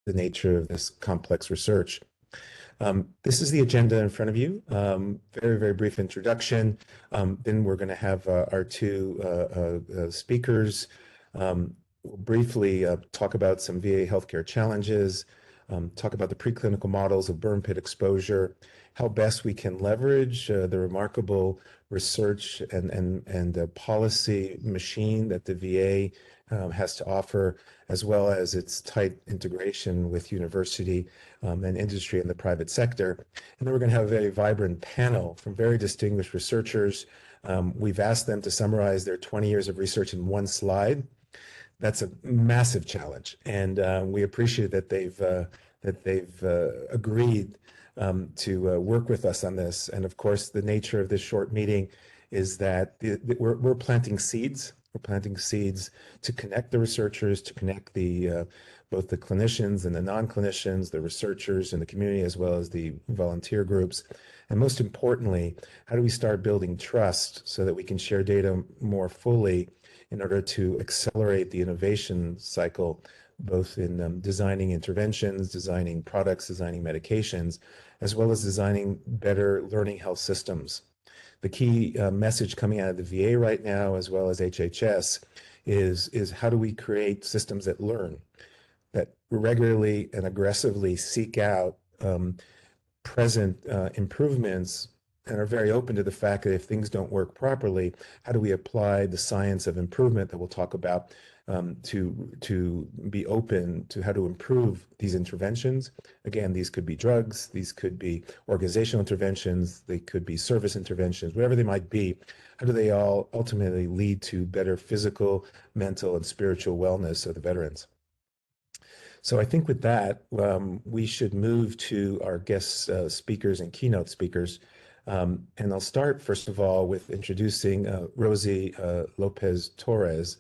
the nature of this complex research. This is the agenda in front of you. Very, very brief introduction. Then we're going to have our two speakers we'll briefly talk about some VA healthcare challenges, talk about the preclinical models of burn pit exposure, how best we can leverage the remarkable research and policy machine that the VA has to offer, as well as its tight integration with university and industry and the private sector. And then we're going to have a very vibrant panel from very distinguished researchers. We've asked them to summarize their 20 years of research in one slide. That's a massive challenge, and we appreciate that they've agreed to work with us on this. And of course, the nature of this short meeting is that we're planting seeds. We're planting seeds to connect the researchers, to connect both the clinicians and the non-clinicians, the researchers and the community, as well as the volunteer groups. And most importantly, how do we start building trust so that we can share data more fully in order to accelerate the innovation cycle, both in designing interventions, designing products, designing medications, as well as designing better learning health systems. The key message coming out of the VA right now, as well as HHS, is how do we create systems that learn, that regularly and aggressively seek out present improvements and are very open to the fact that if things don't work properly, how do we apply the science of improvement that we'll talk about to be open to how to improve these interventions. Again, these could be drugs, these could be organizational interventions, they could be service interventions, whatever they might be. How do they all ultimately lead to better physical, mental, and spiritual wellness of the veterans? So I think with that, we should move to our guest speakers and keynote speakers. And I'll start, first of all, with introducing Rosie Lopez Torres.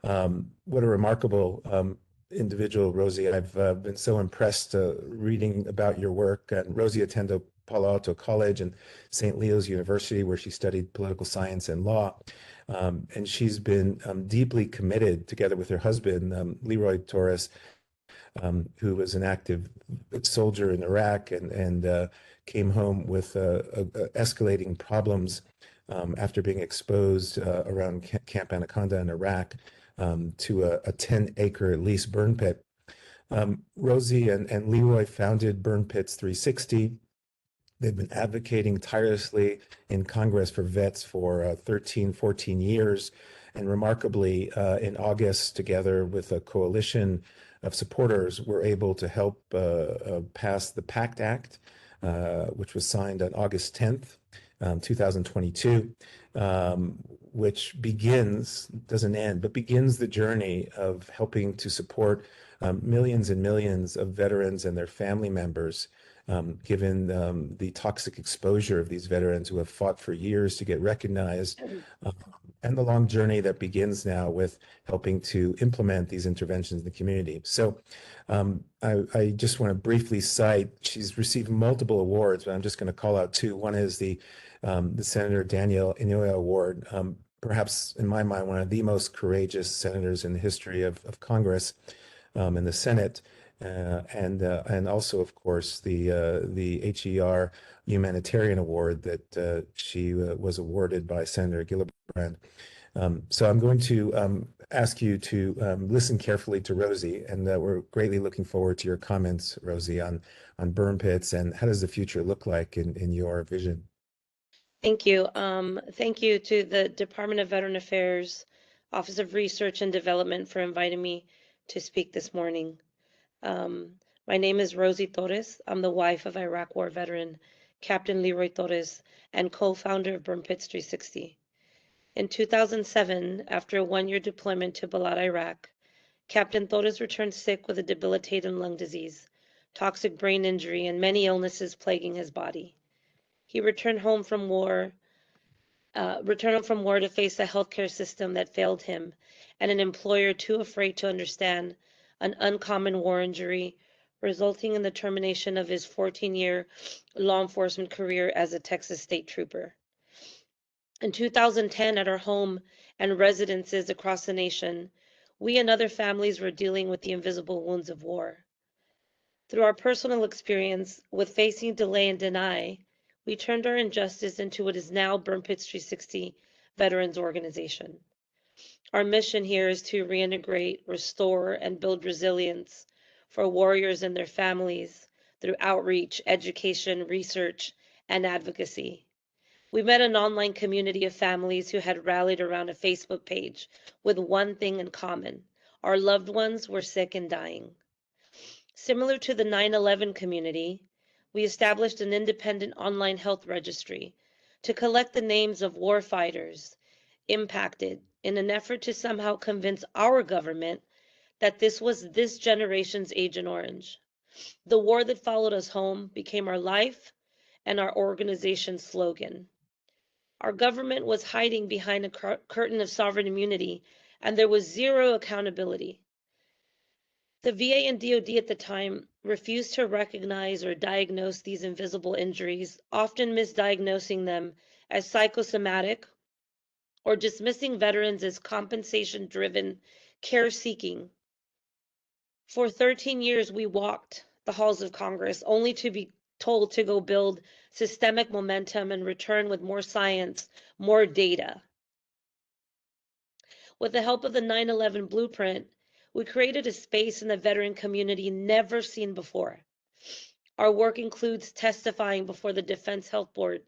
What a remarkable individual, Rosie. I've been so impressed reading about your work. And Rosie attended Palo Alto College and St. Leo's University, where she studied political science and law. And she's been deeply committed, together with her husband, Leroy Torres, who was an active soldier in Iraq and came home with escalating problems after being exposed around Camp Anaconda in Iraq to a 10-acre lease burn pit. Rosie and Leroy founded Burn Pits 360. They've been advocating tirelessly in Congress for vets for 13, 14 years. And remarkably, in August, together with a coalition of supporters, were able to help pass the PACT Act, which was signed on August 10th, 2022, which begins, doesn't end, but begins the journey of helping to support millions and millions of veterans and their family members, given the toxic exposure of these veterans who have fought for years to get recognized, and the long journey that begins now with helping to implement these interventions in the community. So I just want to briefly cite, she's received multiple awards, but I'm just going to call out two. One is the Senator Daniel Inouye Award, perhaps in my mind, one of the most courageous senators in the history of Congress and the Senate. And also, of course, the HER Humanitarian Award that she was awarded by Senator Gillibrand. So I'm going to ask you to listen carefully to Rosie, and we're greatly looking forward to your comments, Rosie, on burn pits and how does the future look like in your vision. Thank you. Thank you to the Department of Veteran Affairs, Office of Research and Development for inviting me to speak this morning. My name is Rosie Torres. I'm the wife of Iraq War veteran Captain Leroy Torres and co-founder of Burn Pits 360. In 2007, after a one-year deployment to Balad, Iraq, Captain Torres returned sick with a debilitating lung disease, toxic brain injury, and many illnesses plaguing his body. He returned home from war to face a healthcare system that failed him and an employer too afraid to understand an uncommon war injury, resulting in the termination of his 14-year law enforcement career as a Texas state trooper. In 2010, at our home and residences across the nation, we and other families were dealing with the invisible wounds of war. Through our personal experience with facing delay and deny, we turned our injustice into what is now Burn Pits 360 Veterans Organization. Our mission here is to reintegrate, restore, and build resilience for warriors and their families through outreach, education, research, and advocacy. We met an online community of families who had rallied around a Facebook page with one thing in common: our loved ones were sick and dying. Similar to the 9/11 community, we established an independent online health registry to collect the names of warfighters impacted in an effort to somehow convince our government that this was this generation's Agent Orange. The war that followed us home became our life and our organization's slogan. Our government was hiding behind a curtain of sovereign immunity, and there was zero accountability. The VA and DoD at the time refused to recognize or diagnose these invisible injuries, often misdiagnosing them as psychosomatic or dismissing veterans as compensation driven care seeking. For 13 years, we walked the halls of Congress only to be told to go build systemic momentum and return with more science, more data. With the help of the 9/11 blueprint, we created a space in the veteran community never seen before. Our work includes testifying before the Defense Health Board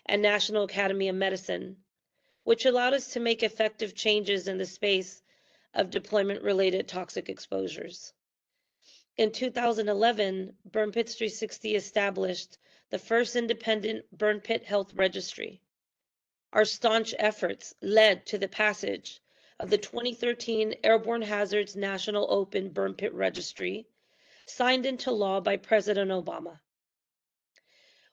and National Academy of Medicine, which allowed us to make effective changes in the space of deployment-related toxic exposures. In 2011, Burn Pits 360 established the first independent burn pit health registry. Our staunch efforts led to the passage of the 2013 Airborne Hazards National Open Burn Pit Registry, signed into law by President Obama.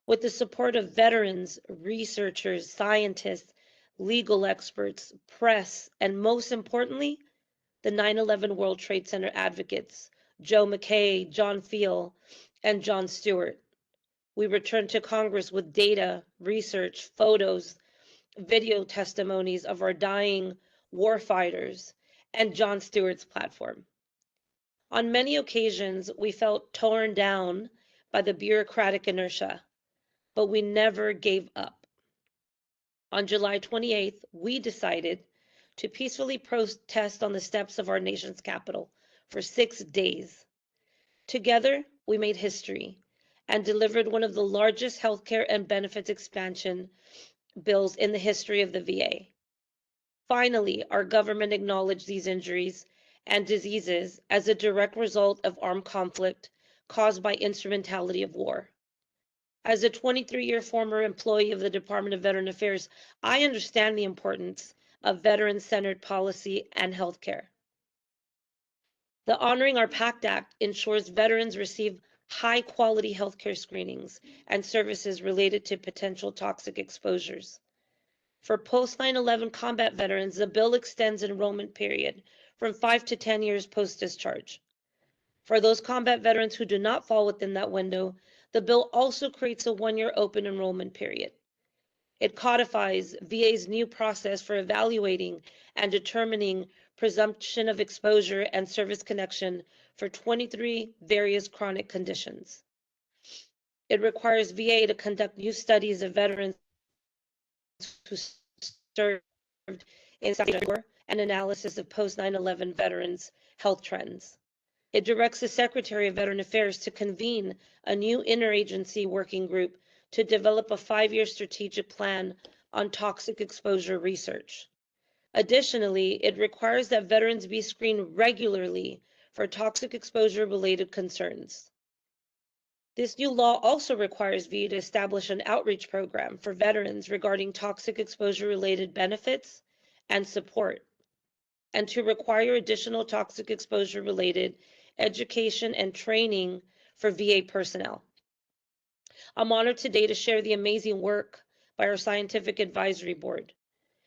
With the support of veterans, researchers, scientists, legal experts, press, and most importantly, the 9/11 World Trade Center advocates, Joe McKay, John Fiel, and John Stewart, we returned to Congress with data, research, photos, video testimonies of our dying warfighters and John Stewart's platform. On many occasions, we felt torn down by the bureaucratic inertia, but we never gave up. On July 28th, we decided to peacefully protest on the steps of our nation's capital for 6 days. Together, we made history and delivered one of the largest healthcare and benefits expansion bills in the history of the VA. Finally, our government acknowledged these injuries and diseases as a direct result of armed conflict caused by instrumentality of war. As a 23-year former employee of the Department of Veteran Affairs, I understand the importance of veteran-centered policy and healthcare. The Honoring Our Pact Act ensures veterans receive high-quality healthcare screenings and services related to potential toxic exposures. For post 9/11 combat veterans, the bill extends enrollment period from 5 to 10 years post-discharge. For those combat veterans who do not fall within that window, the bill also creates a 1-year open enrollment period. It codifies VA's new process for evaluating and determining presumption of exposure and service connection for 23 various chronic conditions. It requires VA to conduct new studies of veterans who served in war and analysis of post 9/11 veterans' health trends. It directs the Secretary of Veteran Affairs to convene a new interagency working group to develop a 5-year strategic plan on toxic exposure research. Additionally, it requires that veterans be screened regularly for toxic exposure related concerns. This new law also requires VA to establish an outreach program for veterans regarding toxic exposure related benefits and support, and to require additional toxic exposure related education and training for VA personnel. I'm honored today to share the amazing work by our Scientific Advisory Board.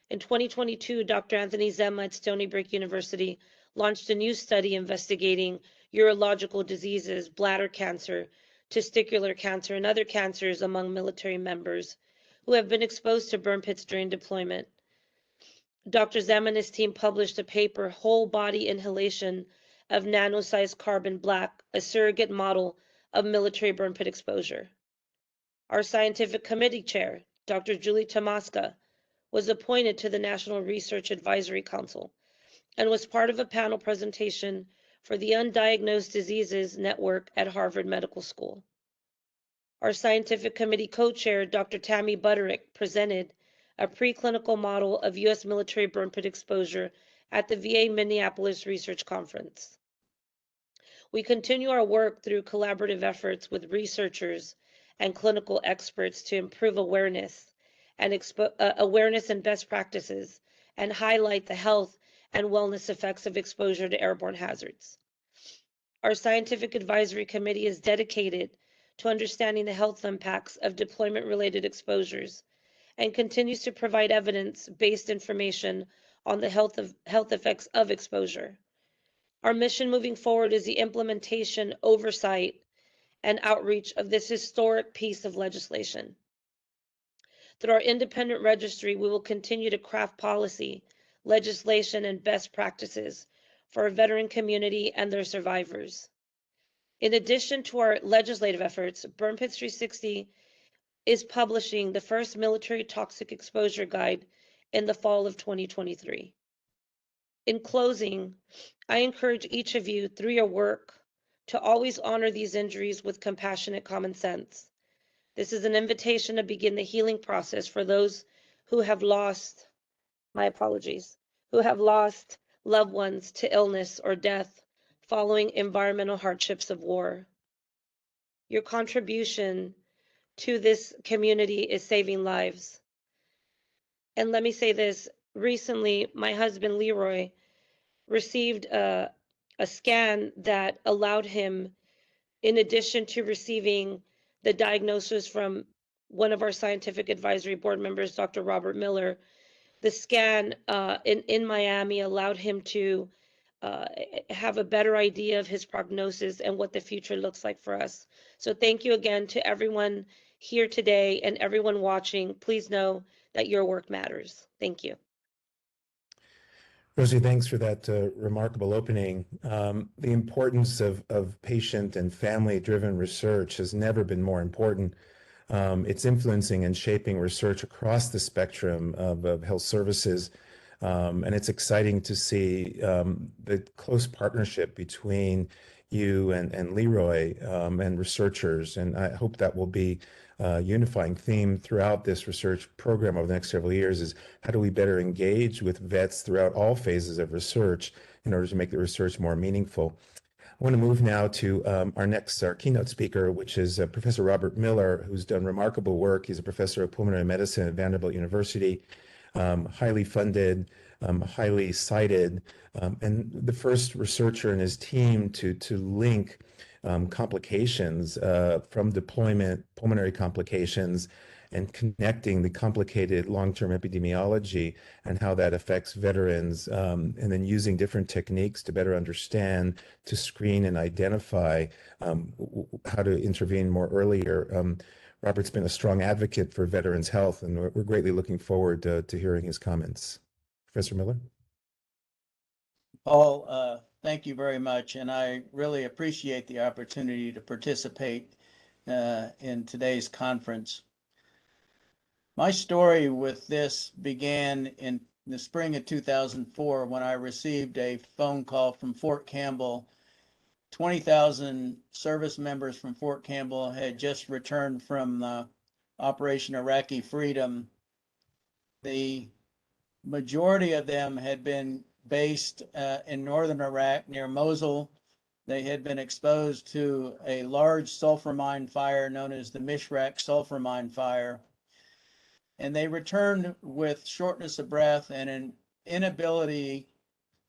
In 2022, Dr. Anthony Zemma at Stony Brook University launched a new study investigating urological diseases, bladder cancer, testicular cancer, and other cancers among military members who have been exposed to burn pits during deployment. Dr. Zemma and his team published a paper, Whole Body Inhalation of Nano-Sized Carbon Black, a surrogate model of military burn pit exposure. Our scientific committee chair, Dr. Julie Tomaska, was appointed to the National Research Advisory Council and was part of a panel presentation for the Undiagnosed Diseases Network at Harvard Medical School. Our scientific committee co-chair, Dr. Tammy Butterick, presented a preclinical model of U.S. military burn pit exposure at the VA Minneapolis Research Conference. We continue our work through collaborative efforts with researchers and clinical experts to improve awareness and best practices and highlight the health and wellness effects of exposure to airborne hazards. Our scientific advisory committee is dedicated to understanding the health impacts of deployment-related exposures and continues to provide evidence-based information on the health effects of exposure. Our mission moving forward is the implementation, oversight, and outreach of this historic piece of legislation. Through our independent registry, we will continue to craft policy, legislation, and best practices for our veteran community and their survivors. In addition to our legislative efforts, Burn Pits 360 is publishing the first military toxic exposure guide in the fall of 2023. In closing, I encourage each of you through your work to always honor these injuries with compassionate common sense. This is an invitation to begin the healing process for those who have lost, who have lost loved ones to illness or death following environmental hardships of war. Your contribution to this community is saving lives. And let me say this, recently my husband Leroy received a scan that allowed him, in addition to receiving the diagnosis from one of our scientific advisory board members, Dr. Robert Miller, the scan in Miami allowed him to have a better idea of his prognosis and what the future looks like for us. So thank you again to everyone here today and everyone watching. Please know that your work matters. Thank you. Rosie, thanks for that remarkable opening. The importance of patient and family-driven research has never been more important. It's influencing and shaping research across the spectrum of health services. And it's exciting to see the close partnership between you and Leroy and researchers. And I hope that will be a unifying theme throughout this research program over the next several years is how do we better engage with vets throughout all phases of research in order to make the research more meaningful. I want to move now to our keynote speaker, which is Professor Robert Miller, who's done remarkable work. He's a professor of pulmonary medicine at Vanderbilt University, highly funded, highly cited, and the first researcher in his team to link complications from deployment, pulmonary complications, and connecting the complicated long-term epidemiology and how that affects veterans, and then using different techniques to better understand, to screen and identify how to intervene more earlier. Robert's been a strong advocate for veterans' health, and we're greatly looking forward to hearing his comments. Professor Miller? Paul, thank you very much, and I really appreciate the opportunity to participate in today's conference. My story with this began in the spring of 2004 when I received a phone call from Fort Campbell. 20,000 service members from Fort Campbell had just returned from Operation Iraqi Freedom. The majority of them had been based in northern Iraq near Mosul. They had been exposed to a large sulfur mine fire known as the Mishraq sulfur mine fire. And they returned with shortness of breath and an inability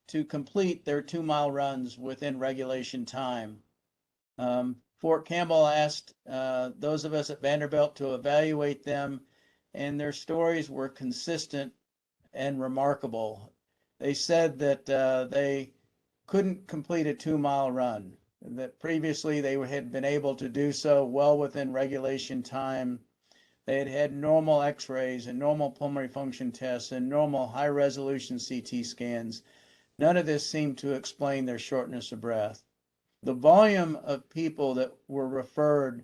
to complete their 2-mile runs within regulation time. Fort Campbell asked those of us at Vanderbilt to evaluate them, and their stories were consistent and remarkable. They said that they couldn't complete a 2-mile run, that previously they had been able to do so well within regulation time. They had had normal x-rays and normal pulmonary function tests and normal high-resolution CT scans. None of this seemed to explain their shortness of breath. The volume of people that were referred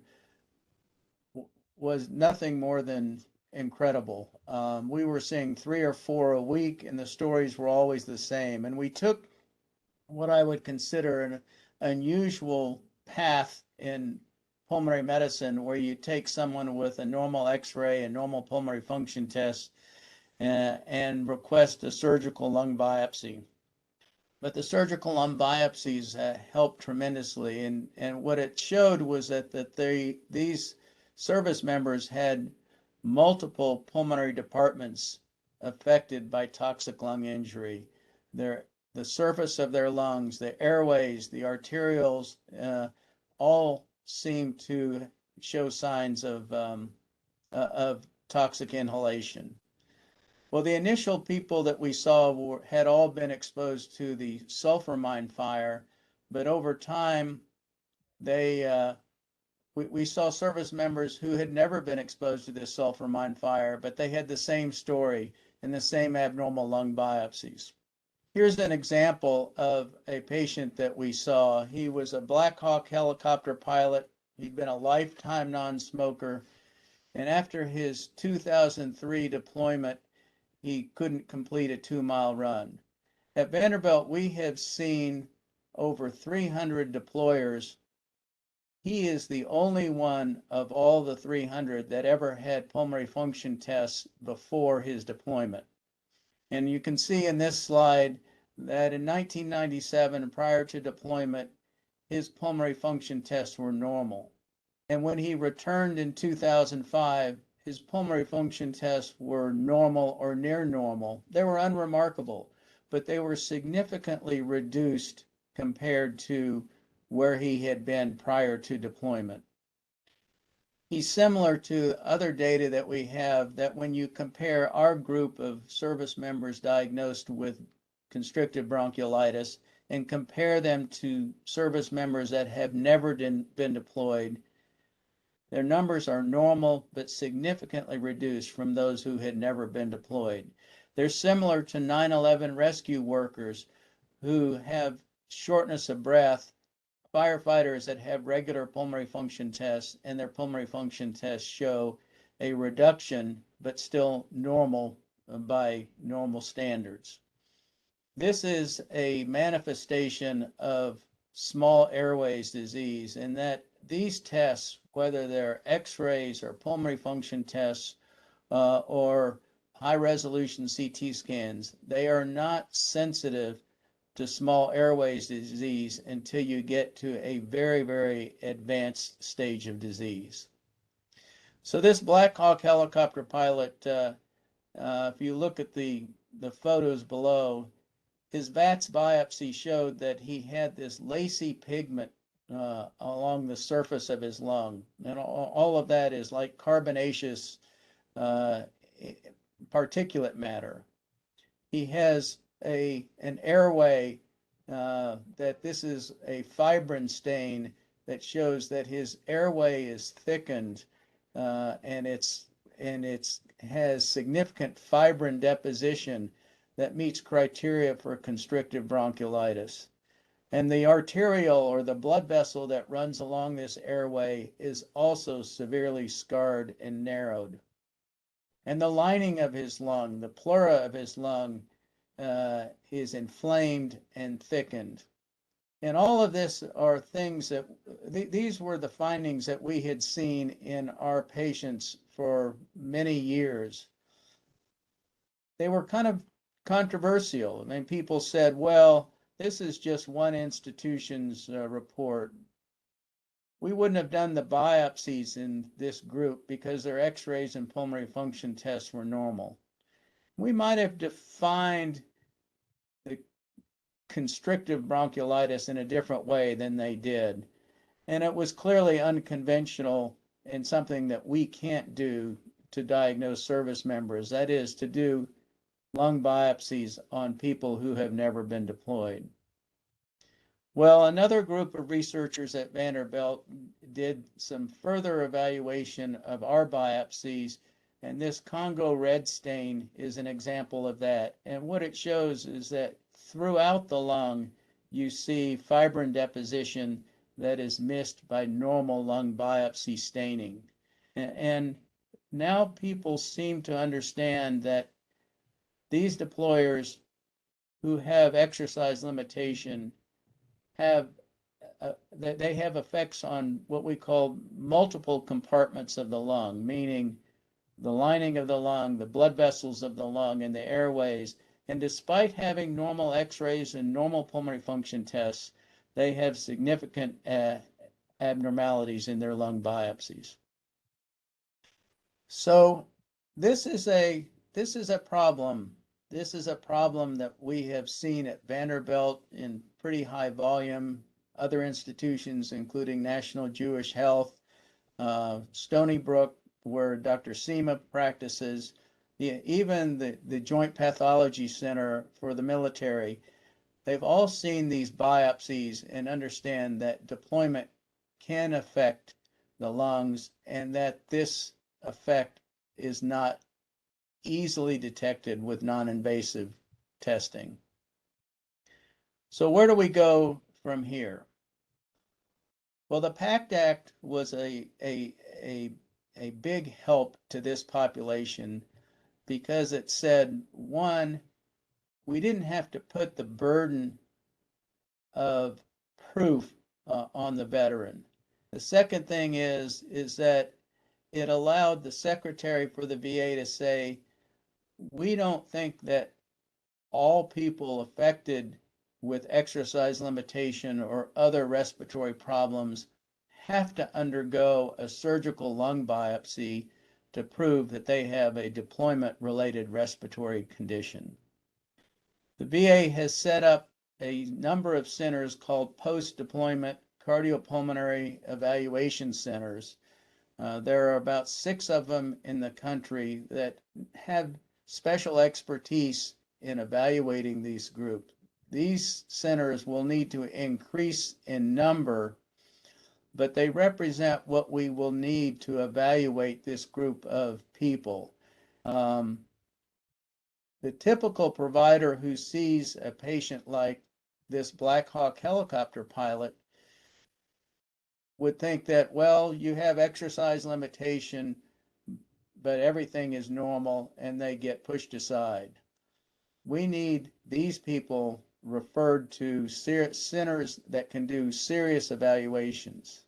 was nothing more than incredible. We were seeing 3 or 4 a week, and the stories were always the same. And we took what I would consider an unusual path in pulmonary medicine, where you take someone with a normal X-ray and normal pulmonary function test and request a surgical lung biopsy. But the surgical lung biopsies helped tremendously, and what it showed was that these service members had multiple pulmonary departments affected by toxic lung injury. The surface of their lungs, the airways, the arterioles, all seem to show signs of toxic inhalation. Well, the initial people that we saw had all been exposed to the sulfur mine fire, but over time, we saw service members who had never been exposed to this sulfur mine fire, but they had the same story and the same abnormal lung biopsies. Here's an example of a patient that we saw. He was a Black Hawk helicopter pilot. He'd been a lifetime non-smoker, and after his 2003 deployment, he couldn't complete a 2-mile run. At Vanderbilt, we have seen over 300 deployers. He is the only one of all the 300 that ever had pulmonary function tests before his deployment. And you can see in this slide that in 1997, prior to deployment, his pulmonary function tests were normal. And when he returned in 2005, his pulmonary function tests were normal or near normal. They were unremarkable, but they were significantly reduced compared to where he had been prior to deployment. He's similar to other data that we have, that when you compare our group of service members diagnosed with constrictive bronchiolitis and compare them to service members that have never been deployed, their numbers are normal, but significantly reduced from those who had never been deployed. They're similar to 9/11 rescue workers who have shortness of breath, firefighters that have regular pulmonary function tests, and their pulmonary function tests show a reduction, but still normal by normal standards. This is a manifestation of small airways disease, in that these tests, whether they're X-rays or pulmonary function tests or high-resolution CT scans, they are not sensitive to small airways disease until you get to a very, very advanced stage of disease. So this Black Hawk helicopter pilot, if you look at the photos below, his VATS biopsy showed that he had this lacy pigment along the surface of his lung. And all of that is like carbonaceous particulate matter. He has an airway that this is a fibrin stain that shows that his airway is thickened and it has significant fibrin deposition that meets criteria for constrictive bronchiolitis. And the arteriole, or the blood vessel that runs along this airway, is also severely scarred and narrowed. And the lining of his lung, the pleura of his lung, is inflamed and thickened. And all of this are things that, these were the findings that we had seen in our patients for many years. They were kind of controversial. I mean, people said, well, this is just one institution's report. We wouldn't have done the biopsies in this group because their X-rays and pulmonary function tests were normal. We might have defined the constrictive bronchiolitis in a different way than they did. And it was clearly unconventional and something that we can't do to diagnose service members. That is, to do lung biopsies on people who have never been deployed. Well, another group of researchers at Vanderbilt did some further evaluation of our biopsies, and this Congo red stain is an example of that. And what it shows is that throughout the lung, you see fibrin deposition that is missed by normal lung biopsy staining. And now people seem to understand that these deployers who have exercise limitation have that they have effects on what we call multiple compartments of the lung, meaning the lining of the lung, the blood vessels of the lung, and the airways. And despite having normal x-rays and normal pulmonary function tests, they have significant abnormalities in their lung biopsies. So this is a problem. This is a problem that we have seen at Vanderbilt in pretty high volume, other institutions, including National Jewish Health, Stony Brook, where Dr. Seema practices, even the Joint Pathology Center for the military. They've all seen these biopsies and understand that deployment can affect the lungs and that this effect is not easily detected with non-invasive testing. So where do we go from here? Well, the PACT Act was a big help to this population because it said, one, we didn't have to put the burden of proof on the veteran. The second thing is that it allowed the secretary for the VA to say, we don't think that all people affected with exercise limitation or other respiratory problems have to undergo a surgical lung biopsy to prove that they have a deployment-related respiratory condition. The VA has set up a number of centers called post-deployment cardiopulmonary evaluation centers. There are about 6 of them in the country that have special expertise in evaluating these groups. These centers will need to increase in number, but they represent what we will need to evaluate this group of people. The typical provider who sees a patient like this Black Hawk helicopter pilot would think that, well, you have exercise limitation, but everything is normal, and they get pushed aside. We need these people referred to centers that can do serious evaluations.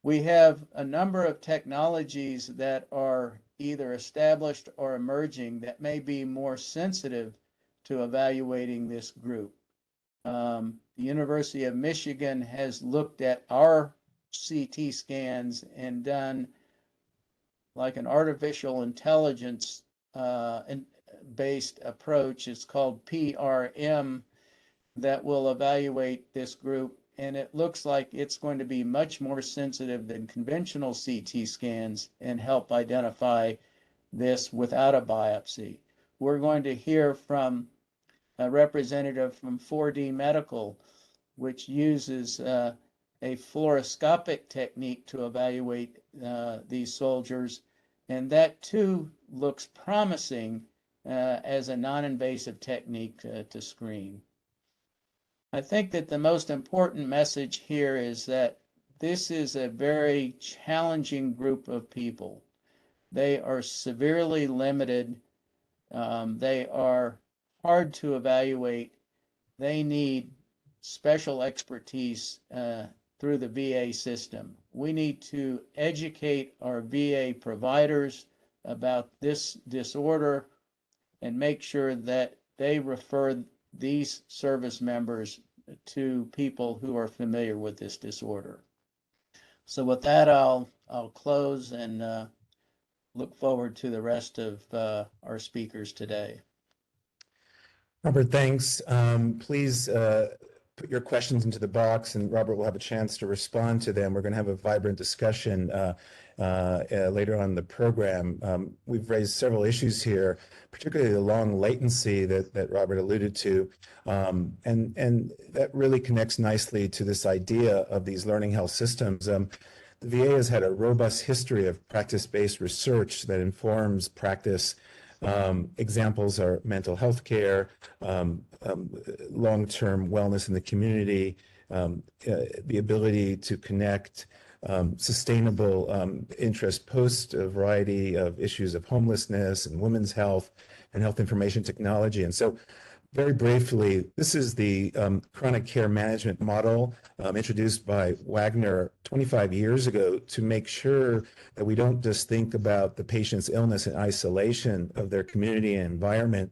We have a number of technologies that are either established or emerging that may be more sensitive to evaluating this group. The University of Michigan has looked at our CT scans and done like an artificial intelligence based approach. It's called PRM that will evaluate this group, and it looks like it's going to be much more sensitive than conventional CT scans and help identify this without a biopsy. We're going to hear from a representative from 4D Medical, which uses a fluoroscopic technique to evaluate these soldiers, and that too looks promising as a non-invasive technique to screen. I think that the most important message here is that this is a very challenging group of people. They are severely limited. They are hard to evaluate. They need special expertise through the VA system. We need to educate our VA providers about this disorder and make sure that they refer these service members to people who are familiar with this disorder. So with that, I'll close and look forward to the rest of our speakers today. Robert, thanks. Please put your questions into the box, and Robert will have a chance to respond to them. We're going to have a vibrant discussion later on in the program. We've raised several issues here, particularly the long latency that Robert alluded to, and that really connects nicely to this idea of these learning health systems. The VA has had a robust history of practice-based research that informs practice. Examples are mental health care, long-term wellness in the community, the ability to connect sustainable interest post a variety of issues of homelessness and women's health and health information technology. And so very briefly, this is the chronic care management model introduced by Wagner 25 years ago to make sure that we don't just think about the patient's illness in isolation of their community and environment.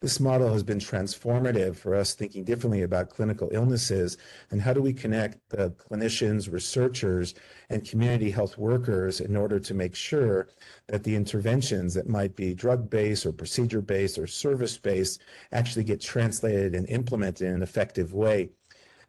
This model has been transformative for us thinking differently about clinical illnesses and how do we connect the clinicians, researchers, and community health workers in order to make sure that the interventions that might be drug-based or procedure-based or service-based actually get translated and implemented in an effective way.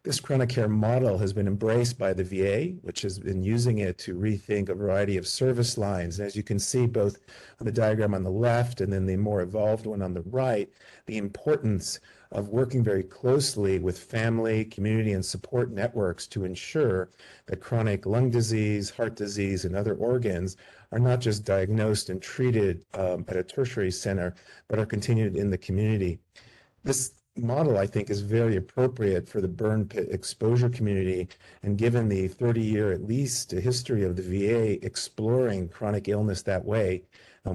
This chronic care model has been embraced by the VA, which has been using it to rethink a variety of service lines. And as you can see, both on the diagram on the left and then the more evolved one on the right, the importance of working very closely with family, community, and support networks to ensure that chronic lung disease, heart disease, and other organs are not just diagnosed and treated at a tertiary center, but are continued in the community. This model, I think, is very appropriate for the burn pit exposure community. And given the 30-year, at least, history of the VA exploring chronic illness that way,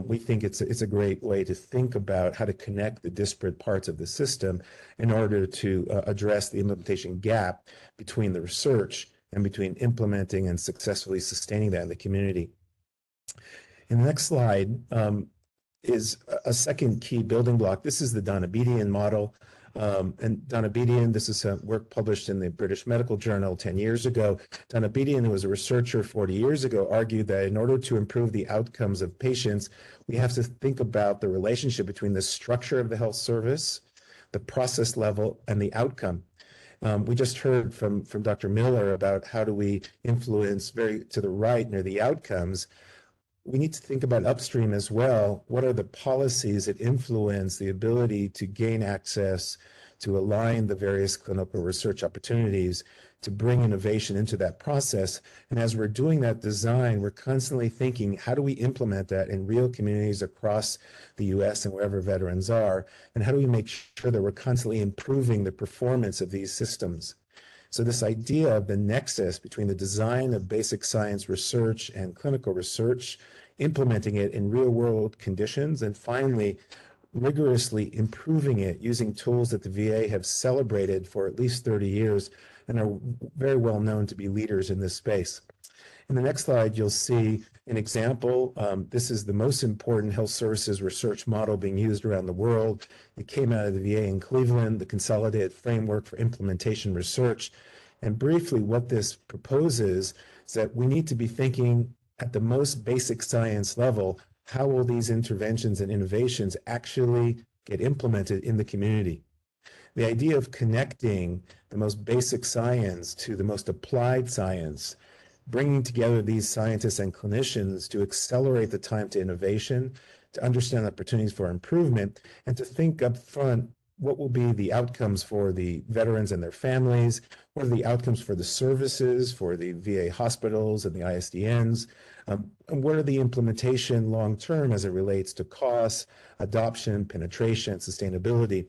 we think it's a great way to think about how to connect the disparate parts of the system in order to address the implementation gap between the research and between implementing and successfully sustaining that in the community. In the next slide is a second key building block. This is the Donabedian model. And Donabedian, this is work published in the British Medical Journal 10 years ago. Donabedian, who was a researcher 40 years ago, argued that in order to improve the outcomes of patients, we have to think about the relationship between the structure of the health service, the process level, and the outcome. We just heard from Dr. Miller about how do we influence very to the right near the outcomes. We need to think about upstream as well. What are the policies that influence the ability to gain access, to align the various clinical research opportunities, to bring innovation into that process? And as we're doing that design, we're constantly thinking, how do we implement that in real communities across the US and wherever veterans are? And how do we make sure that we're constantly improving the performance of these systems? So this idea of the nexus between the design of basic science research and clinical research, implementing it in real world conditions, and finally, rigorously improving it using tools that the VA have celebrated for at least 30 years and are very well known to be leaders in this space. In the next slide, you'll see an example. This is the most important health services research model being used around the world. It came out of the VA in Cleveland, the Consolidated Framework for Implementation Research. And briefly, what this proposes is that we need to be thinking at the most basic science level, how will these interventions and innovations actually get implemented in the community? The idea of connecting the most basic science to the most applied science, bringing together these scientists and clinicians to accelerate the time to innovation, to understand opportunities for improvement, and to think up front what will be the outcomes for the veterans and their families, what are the outcomes for the services, for the VA hospitals and the ISDNs, and what are the implementation long-term as it relates to costs, adoption, penetration, sustainability.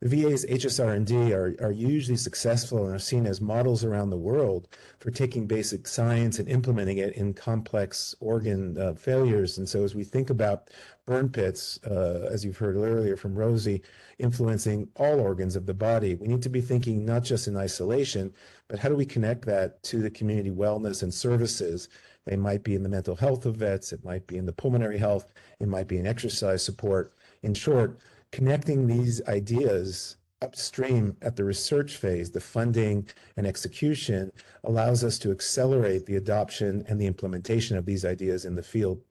The VA's HSR&D are usually successful and are seen as models around the world for taking basic science and implementing it in complex organ failures. And so as we think about burn pits, as you've heard earlier from Rosie, influencing all organs of the body, we need to be thinking not just in isolation, but how do we connect that to the community wellness and services? They might be in the mental health of vets, it might be in the pulmonary health, it might be in exercise support. In short, connecting these ideas upstream at the research phase, the funding and execution, allows us to accelerate the adoption and the implementation of these ideas in the field.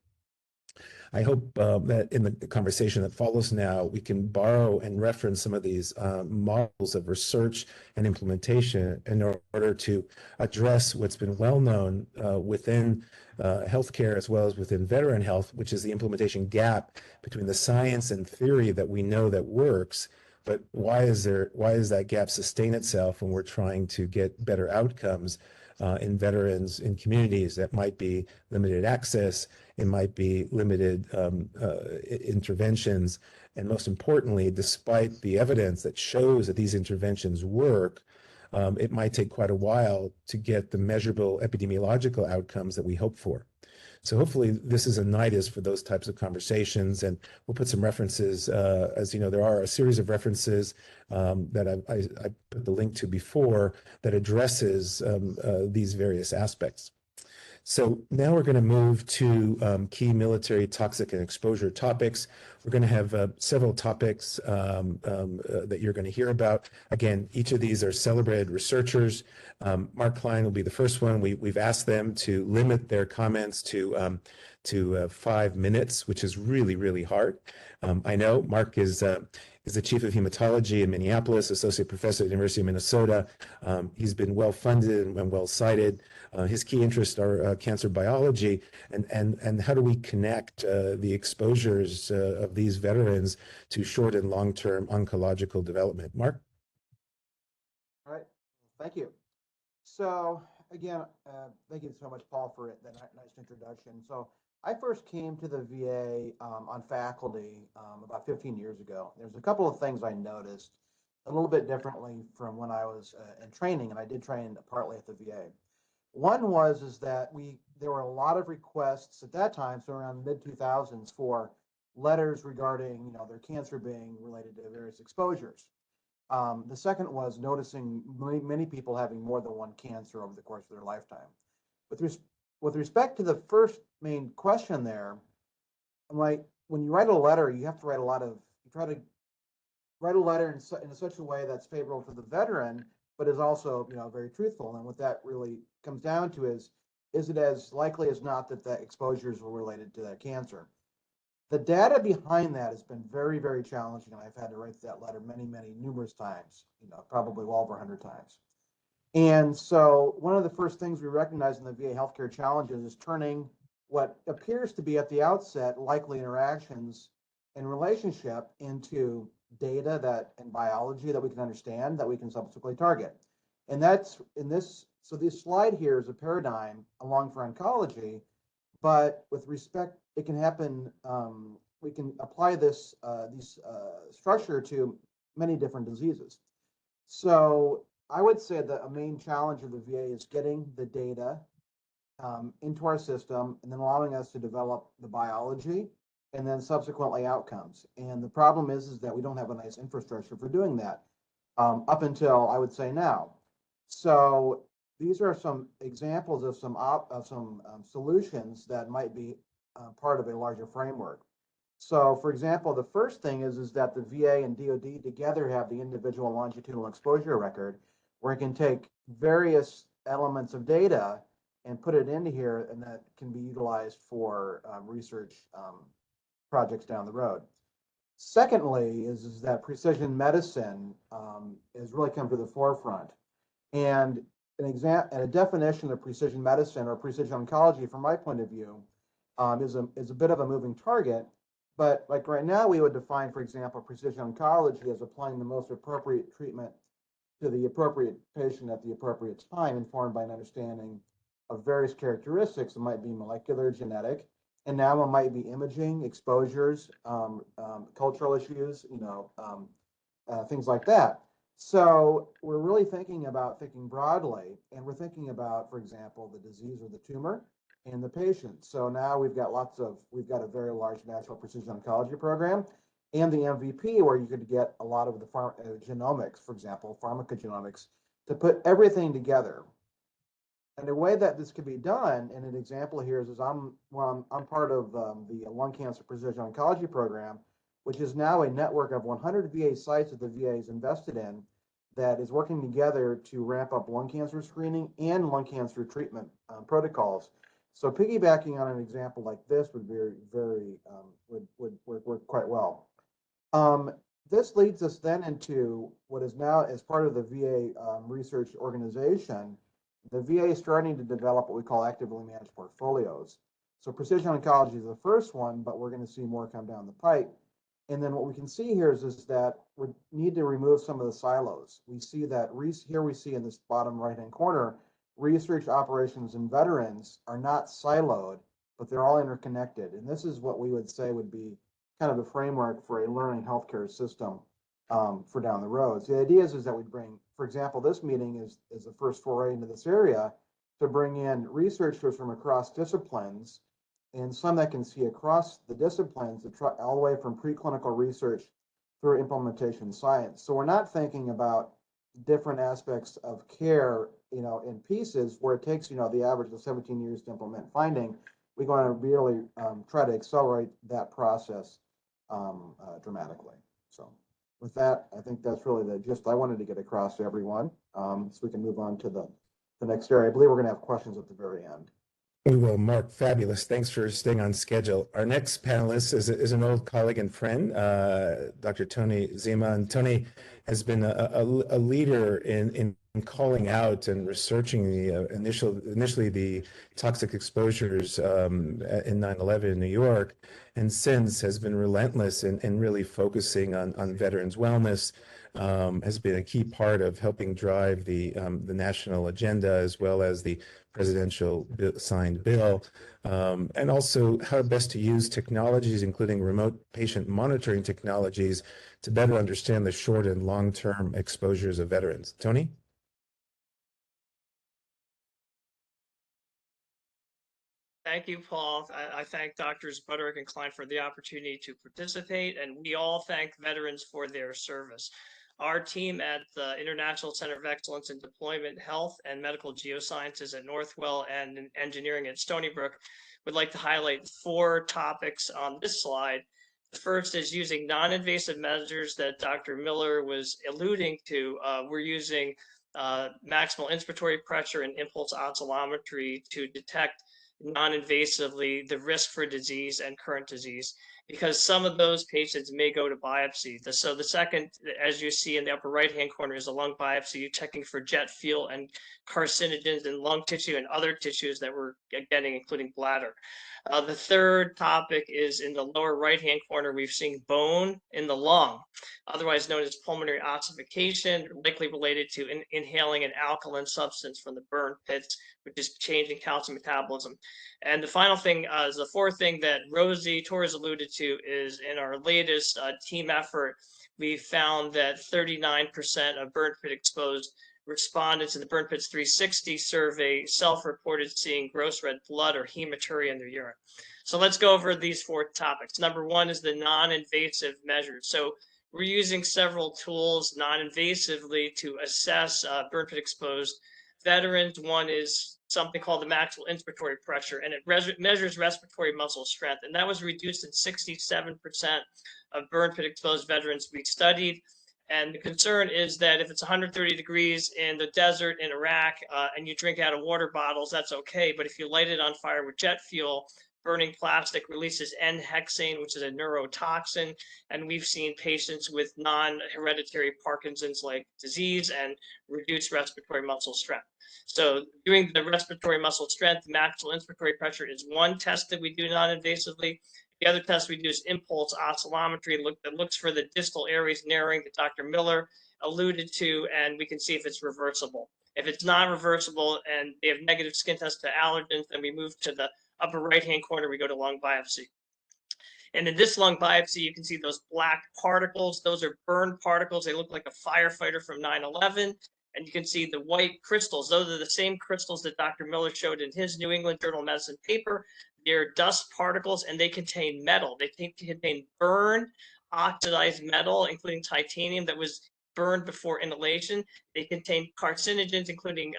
I hope that in the conversation that follows now, we can borrow and reference some of these models of research and implementation in order to address what's been well known within healthcare as well as within veteran health, which is the implementation gap between the science and theory that we know that works. But why is that gap sustain itself when we're trying to get better outcomes in veterans in communities? That might be limited access, it might be limited interventions, and most importantly, despite the evidence that shows that these interventions work, it might take quite a while to get the measurable epidemiological outcomes that we hope for. So hopefully this is a nidus for those types of conversations, and we'll put some references. As you know, there are a series of references that I put the link to before that addresses these various aspects. So now we're going to move to key military toxic and exposure topics. We're going to have several topics that you're going to hear about. Again, each of these are celebrated researchers. Mark Klein will be the first one. We've asked them to limit their comments to 5 minutes, which is really, really hard. I know Mark is the chief of hematology in Minneapolis, associate professor at the University of Minnesota. He's been well funded and well cited. His key interests are cancer biology and how do we connect the exposures of these veterans to short and long-term oncological development. Mark? All right, thank you. So again, thank you so much, Paul, for that nice introduction. So I first came to the VA on faculty about 15 years ago. There's a couple of things I noticed a little bit differently from when I was in training, and I did train partly at the VA. One is that there were a lot of requests at that time, so around mid 2000s, for letters regarding their cancer being related to various exposures. The second was noticing many people having more than one cancer over the course of their lifetime. With respect to the first main question there, I'm like, when you write a letter, you have to write you try to write a letter in such a way that's favorable to the veteran, but is also, very truthful. And what that really comes down to is it as likely as not that the exposures were related to that cancer? The data behind that has been very, very challenging, and I've had to write that letter numerous times, probably well over 100 times. And so one of the first things we recognize in the VA healthcare challenges is turning what appears to be at the outset likely interactions and relationship into data and biology that we can understand, that we can subsequently target. And that's so this slide here is a paradigm along for oncology, but with respect, it can happen, we can apply this structure to many different diseases. So I would say that a main challenge of the VA is getting the data into our system and then allowing us to develop the biology and then subsequently outcomes. And the problem is that we don't have a nice infrastructure for doing that up until, I would say, now. So these are some examples of some solutions that might be part of a larger framework. So, for example, the first thing is that the VA and DoD together have the individual longitudinal exposure record, where it can take various elements of data and put it into here, and that can be utilized for research projects down the road. Secondly, is that precision medicine has really come to the forefront, and a definition of precision medicine or precision oncology, from my point of view, is a bit of a moving target. But like right now, we would define, for example, precision oncology as applying the most appropriate treatment to the appropriate patient at the appropriate time, informed by an understanding of various characteristics. It might be molecular, genetic, and now it might be imaging, exposures, cultural issues, things like that. So we're really thinking broadly, and we're thinking about, for example, the disease or the tumor and the patient. So now we've got a very large national precision oncology program, and the MVP, where you could get a lot of the genomics, for example, pharmacogenomics, to put everything together. And the way that this could be done, and an example here is I'm part of the lung cancer precision oncology program, which is now a network of 100 VA sites that the VA is invested in, that is working together to ramp up lung cancer screening and lung cancer treatment protocols. So piggybacking on an example like this would would work quite well. This leads us then into what is now, as part of the VA research organization, the VA is starting to develop what we call actively managed portfolios. So precision oncology is the first one, but we're going to see more come down the pipe. And then what we can see here is that we need to remove some of the silos. We see that here we see in this bottom right-hand corner, research, operations, and veterans are not siloed, but they're all interconnected. And this is what we would say would be kind of a framework for a learning healthcare system for down the road. So the idea is that we bring for example, this meeting is the first foray into this area to bring in researchers from across disciplines and some that can see across the disciplines to try all the way from preclinical research through implementation science. So we're not thinking about different aspects of care, in pieces where it takes, the average of 17 years to implement finding. We're going to really try to accelerate that process dramatically. So with that, I think that's really the gist I wanted to get across to everyone. So we can move on to the next area. I believe we're going to have questions at the very end. We will, Mark. Fabulous. Thanks for staying on schedule. Our next panelist is an old colleague and friend, Dr. Tony Zima. And Tony has been a leader in calling out and researching the initially the toxic exposures in 9/11 in New York, and since has been relentless in really focusing on veterans' wellness. Has been a key part of helping drive the national agenda as well as the presidential signed bill, and also how best to use technologies, including remote patient monitoring technologies, to better understand the short and long-term exposures of veterans. Tony? Thank you, Paul. I thank Drs. Butterick and Klein for the opportunity to participate, and we all thank veterans for their service. Our team at the International Center of Excellence in Deployment Health and Medical Geosciences at Northwell and in Engineering at Stony Brook would like to highlight 4 topics on this slide. The first is using non-invasive measures that Dr. Miller was alluding to. We're using maximal inspiratory pressure and impulse oscillometry to detect non-invasively the risk for disease and current disease, because some of those patients may go to biopsy. So the second, as you see in the upper right-hand corner, is a lung biopsy, checking for jet fuel and carcinogens in lung tissue and other tissues that we're getting, including bladder. The third topic is in the lower right-hand corner. We've seen bone in the lung, otherwise known as pulmonary ossification, likely related to inhaling an alkaline substance from the burn pits, which is changing calcium metabolism. And the final thing is the fourth thing that Rosie Torres alluded to is in our latest team effort, we found that 39% of burn pit exposed respondents in the Burn Pits 360 survey self-reported seeing gross red blood or hematuria in their urine. So let's go over these 4 topics. Number 1 is the non-invasive measures. So we're using several tools non-invasively to assess burn pit exposed veterans. One is something called the maximal inspiratory pressure, and it measures respiratory muscle strength. And that was reduced in 67% of burn pit exposed veterans we studied. And the concern is that if it's 130 degrees in the desert in Iraq and you drink out of water bottles, that's okay. But if you light it on fire with jet fuel, burning plastic releases N-hexane, which is a neurotoxin. And we've seen patients with non-hereditary Parkinson's-like disease and reduced respiratory muscle strength. So doing the respiratory muscle strength, maximal inspiratory pressure is one test that we do non-invasively. The other test we do is impulse oscillometry that looks for the distal areas narrowing that Dr. Miller alluded to, and we can see if it's reversible. If it's not reversible and they have negative skin test to allergens, then we move to the upper right-hand corner, we go to lung biopsy. And in this lung biopsy, you can see those black particles. Those are burn particles. They look like a firefighter from 9/11. And you can see the white crystals. Those are the same crystals that Dr. Miller showed in his New England Journal of Medicine paper. They're dust particles, and they contain metal. They contain burned, oxidized metal, including titanium that was burned before inhalation. They contain carcinogens, including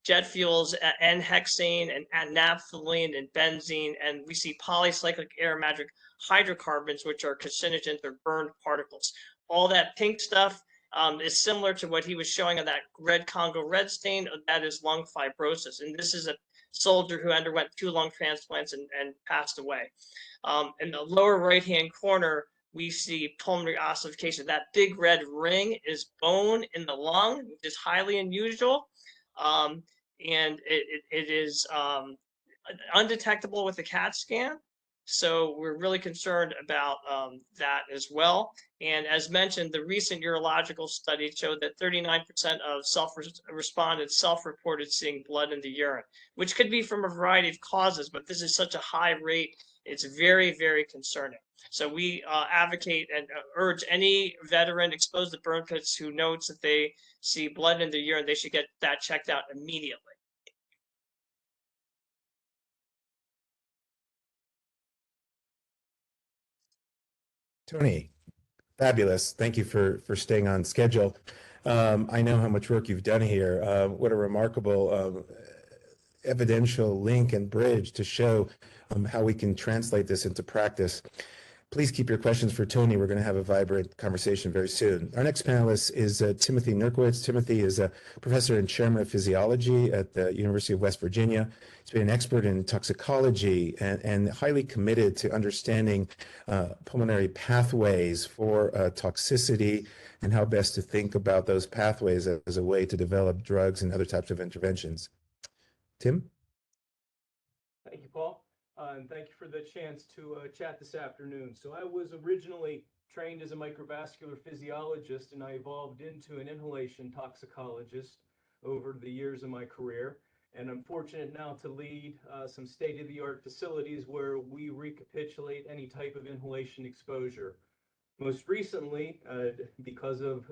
jet fuels, N-hexane, and naphthalene, and benzene. And we see polycyclic aromatic hydrocarbons, which are carcinogens or burned particles. All that pink stuff is similar to what he was showing on that red Congo red stain. That is lung fibrosis. And this is a soldier who underwent 2 lung transplants and passed away. In the lower right-hand corner, we see pulmonary ossification. That big red ring is bone in the lung, which is highly unusual. And it is undetectable with a CAT scan. So we're really concerned about that as well. And as mentioned, the recent urological study showed that 39% of respondents self-reported seeing blood in the urine, which could be from a variety of causes, but this is such a high rate. It's very, very concerning. So we advocate and urge any veteran exposed to burn pits who notes that they see blood in their urine, they should get that checked out immediately. Tony, fabulous. Thank you for staying on schedule. I know how much work you've done here. What a remarkable evidential link and bridge to show how we can translate this into practice. Please keep your questions for Tony. We're going to have a vibrant conversation very soon. Our next panelist is Timothy Nurkowitz. Timothy is a professor and chairman of physiology at the University of West Virginia. He's been an expert in toxicology and highly committed to understanding pulmonary pathways for toxicity and how best to think about those pathways as a way to develop drugs and other types of interventions. Tim? Thank you, Paul. And thank you for the chance to chat this afternoon. So I was originally trained as a microvascular physiologist, and I evolved into an inhalation toxicologist over the years of my career. And I'm fortunate now to lead some state-of-the-art facilities where we recapitulate any type of inhalation exposure. Most recently, because of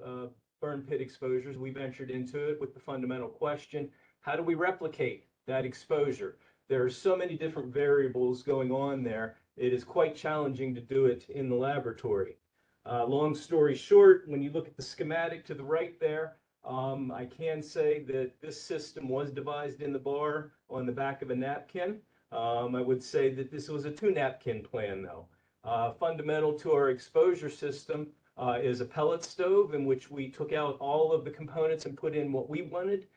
burn pit exposures, we ventured into it with the fundamental question, how do we replicate that exposure? There are so many different variables going on there. It is quite challenging to do it in the laboratory. Long story short, when you look at the schematic to the right there, I can say that this system was devised in the bar on the back of a napkin. I would say that this was a 2-napkin plan though. Fundamental to our exposure system is a pellet stove in which we took out all of the components and put in what we wanted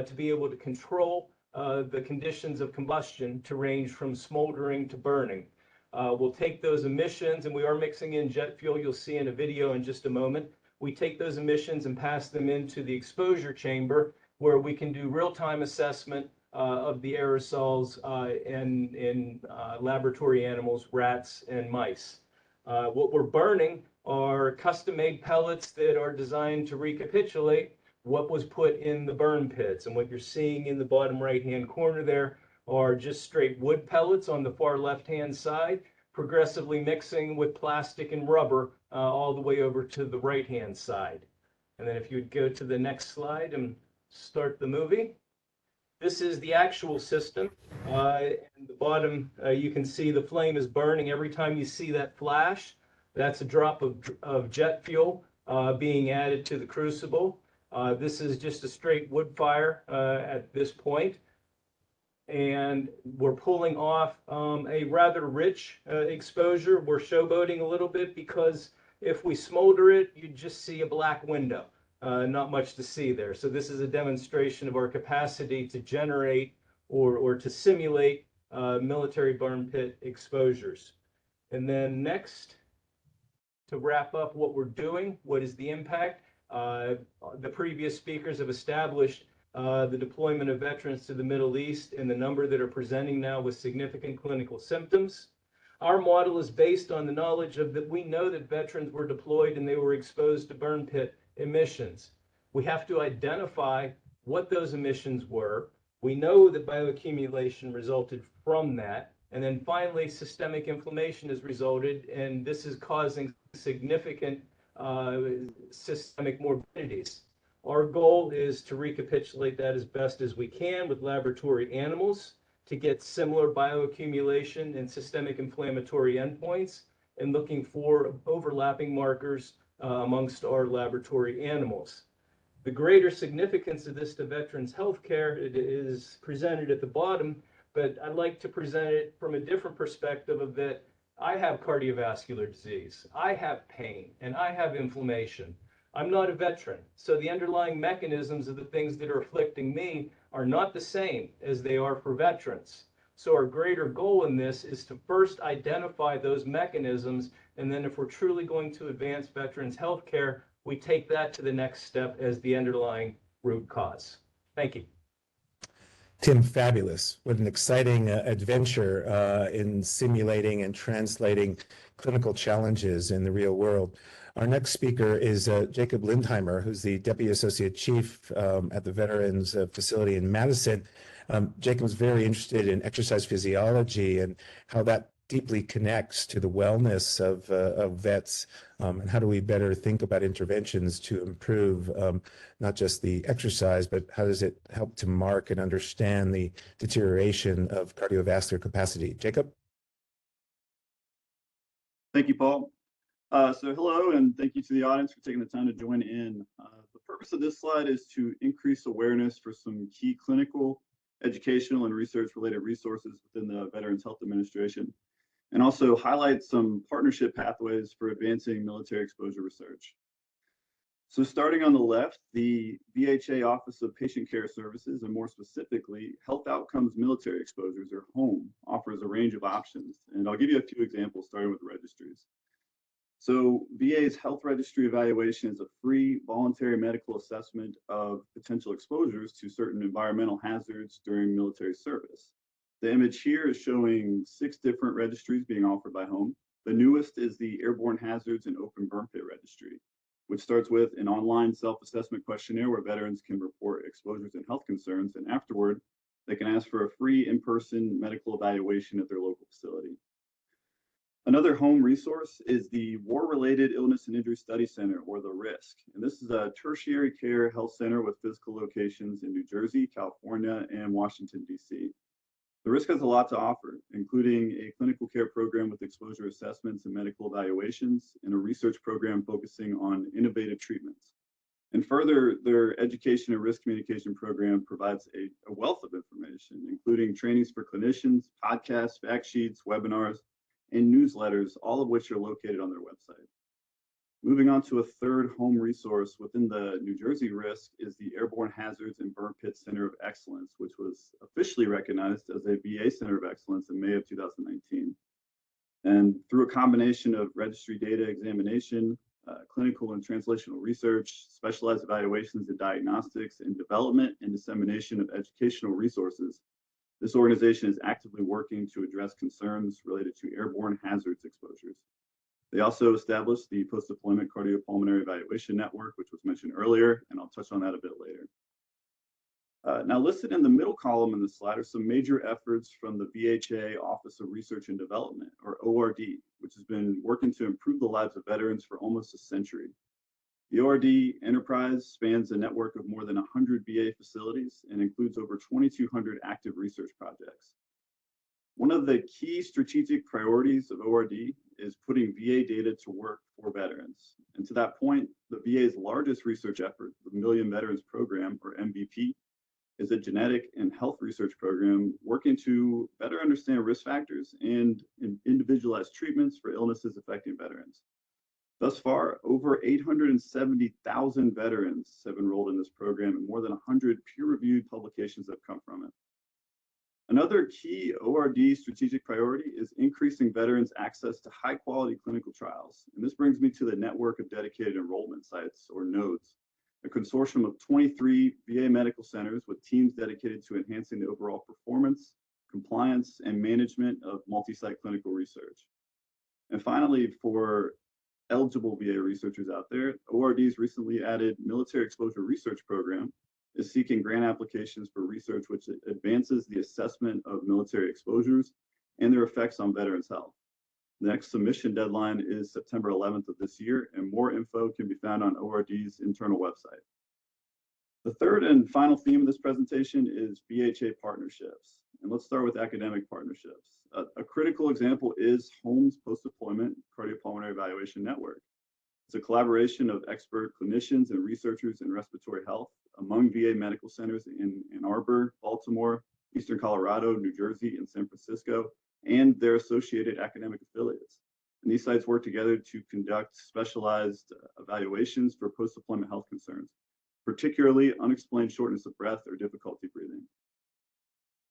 to be able to control the conditions of combustion to range from smoldering to burning. We'll take those emissions, and we are mixing in jet fuel, you'll see in a video in just a moment. We take those emissions and pass them into the exposure chamber where we can do real-time assessment of the aerosols in laboratory animals, rats and mice. What we're burning are custom-made pellets that are designed to recapitulate what was put in the burn pits. And what you're seeing in the bottom right-hand corner there are just straight wood pellets on the far left-hand side, progressively mixing with plastic and rubber all the way over to the right-hand side. And then if you would go to the next slide and start the movie. This is the actual system. And the bottom, you can see the flame is burning. Every time you see that flash, that's a drop of jet fuel being added to the crucible. This is just a straight wood fire at this point. And we're pulling off a rather rich exposure. We're showboating a little bit because if we smolder it, you just see a black window. Not much to see there. So this is a demonstration of our capacity to generate or to simulate military burn pit exposures. And then next, to wrap up what we're doing, what is the impact? The previous speakers have established the deployment of veterans to the Middle East and the number that are presenting now with significant clinical symptoms. Our model is based on the knowledge of that we know that veterans were deployed and they were exposed to burn pit emissions. We have to identify what those emissions were. We know that bioaccumulation resulted from that. And then finally, systemic inflammation has resulted, and this is causing significant systemic morbidities. Our goal is to recapitulate that as best as we can with laboratory animals to get similar bioaccumulation and systemic inflammatory endpoints and looking for overlapping markers amongst our laboratory animals. The greater significance of this to veterans healthcare is presented at the bottom, but I'd like to present it from a different perspective of that I have cardiovascular disease, I have pain, and I have inflammation. I'm not a veteran, so the underlying mechanisms of the things that are afflicting me are not the same as they are for veterans. So our greater goal in this is to first identify those mechanisms, and then if we're truly going to advance veterans healthcare, we take that to the next step as the underlying root cause. Thank you. Tim, fabulous. What an exciting adventure in simulating and translating clinical challenges in the real world. Our next speaker is Jacob Lindheimer, who's the Deputy Associate Chief at the Veterans Facility in Madison. Jacob's very interested in exercise physiology and how that deeply connects to the wellness of vets, and how do we better think about interventions to improve not just the exercise, but how does it help to mark and understand the deterioration of cardiovascular capacity? Jacob? Thank you, Paul. So hello, and thank you to the audience for taking the time to join in. The purpose of this slide is to increase awareness for some key clinical, educational, and research-related resources within the Veterans Health Administration, and also highlight some partnership pathways for advancing military exposure research. So starting on the left, the VHA Office of Patient Care Services, and more specifically, Health Outcomes Military Exposures, or HOME, offers a range of options. And I'll give you a few examples, starting with registries. So VA's Health Registry Evaluation is a free voluntary medical assessment of potential exposures to certain environmental hazards during military service. The image here is showing 6 different registries being offered by HOME. The newest is the Airborne Hazards and Open Burn Pit Registry, which starts with an online self-assessment questionnaire where veterans can report exposures and health concerns, and afterward, they can ask for a free in-person medical evaluation at their local facility. Another HOME resource is the War-Related Illness and Injury Study Center, or the RISC. And this is a tertiary care health center with physical locations in New Jersey, California, and Washington, D.C. The RISC has a lot to offer, including a clinical care program with exposure assessments and medical evaluations, and a research program focusing on innovative treatments. And further, their education and risk communication program provides a wealth of information, including trainings for clinicians, podcasts, fact sheets, webinars, and newsletters, all of which are located on their website. Moving on to a third HOME resource within the New Jersey RISC is the Airborne Hazards and Burn Pit Center of Excellence, which was officially recognized as a VA Center of Excellence in May of 2019. And through a combination of registry data examination, clinical and translational research, specialized evaluations and diagnostics, and development and dissemination of educational resources, this organization is actively working to address concerns related to airborne hazards exposures. They also established the Post-Deployment Cardiopulmonary Evaluation Network, which was mentioned earlier, and I'll touch on that a bit later. Now listed in the middle column in the slide are some major efforts from the VHA Office of Research and Development, or ORD, which has been working to improve the lives of veterans for almost a century. The ORD enterprise spans a network of more than 100 VA facilities and includes over 2,200 active research projects. One of the key strategic priorities of ORD is putting VA data to work for veterans. And to that point, the VA's largest research effort, the Million Veterans Program, or MVP, is a genetic and health research program working to better understand risk factors and individualized treatments for illnesses affecting veterans. Thus far, over 870,000 veterans have enrolled in this program, and more than 100 peer-reviewed publications have come from it. Another key ORD strategic priority is increasing veterans' access to high-quality clinical trials. And this brings me to the network of dedicated enrollment sites, or nodes, a consortium of 23 VA medical centers with teams dedicated to enhancing the overall performance, compliance, and management of multi-site clinical research. And finally, for eligible VA researchers out there, ORD's recently added Military Exposure Research Program is seeking grant applications for research which advances the assessment of military exposures and their effects on veterans' health. The next submission deadline is September 11th of this year, and more info can be found on ORD's internal website. The third and final theme of this presentation is VHA partnerships. And let's start with academic partnerships. A critical example is HOME's Post-Deployment Cardiopulmonary Evaluation Network. It's a collaboration of expert clinicians and researchers in respiratory health among VA medical centers in Ann Arbor, Baltimore, Eastern Colorado, New Jersey, and San Francisco, and their associated academic affiliates. And these sites work together to conduct specialized evaluations for post-deployment health concerns, particularly unexplained shortness of breath or difficulty breathing.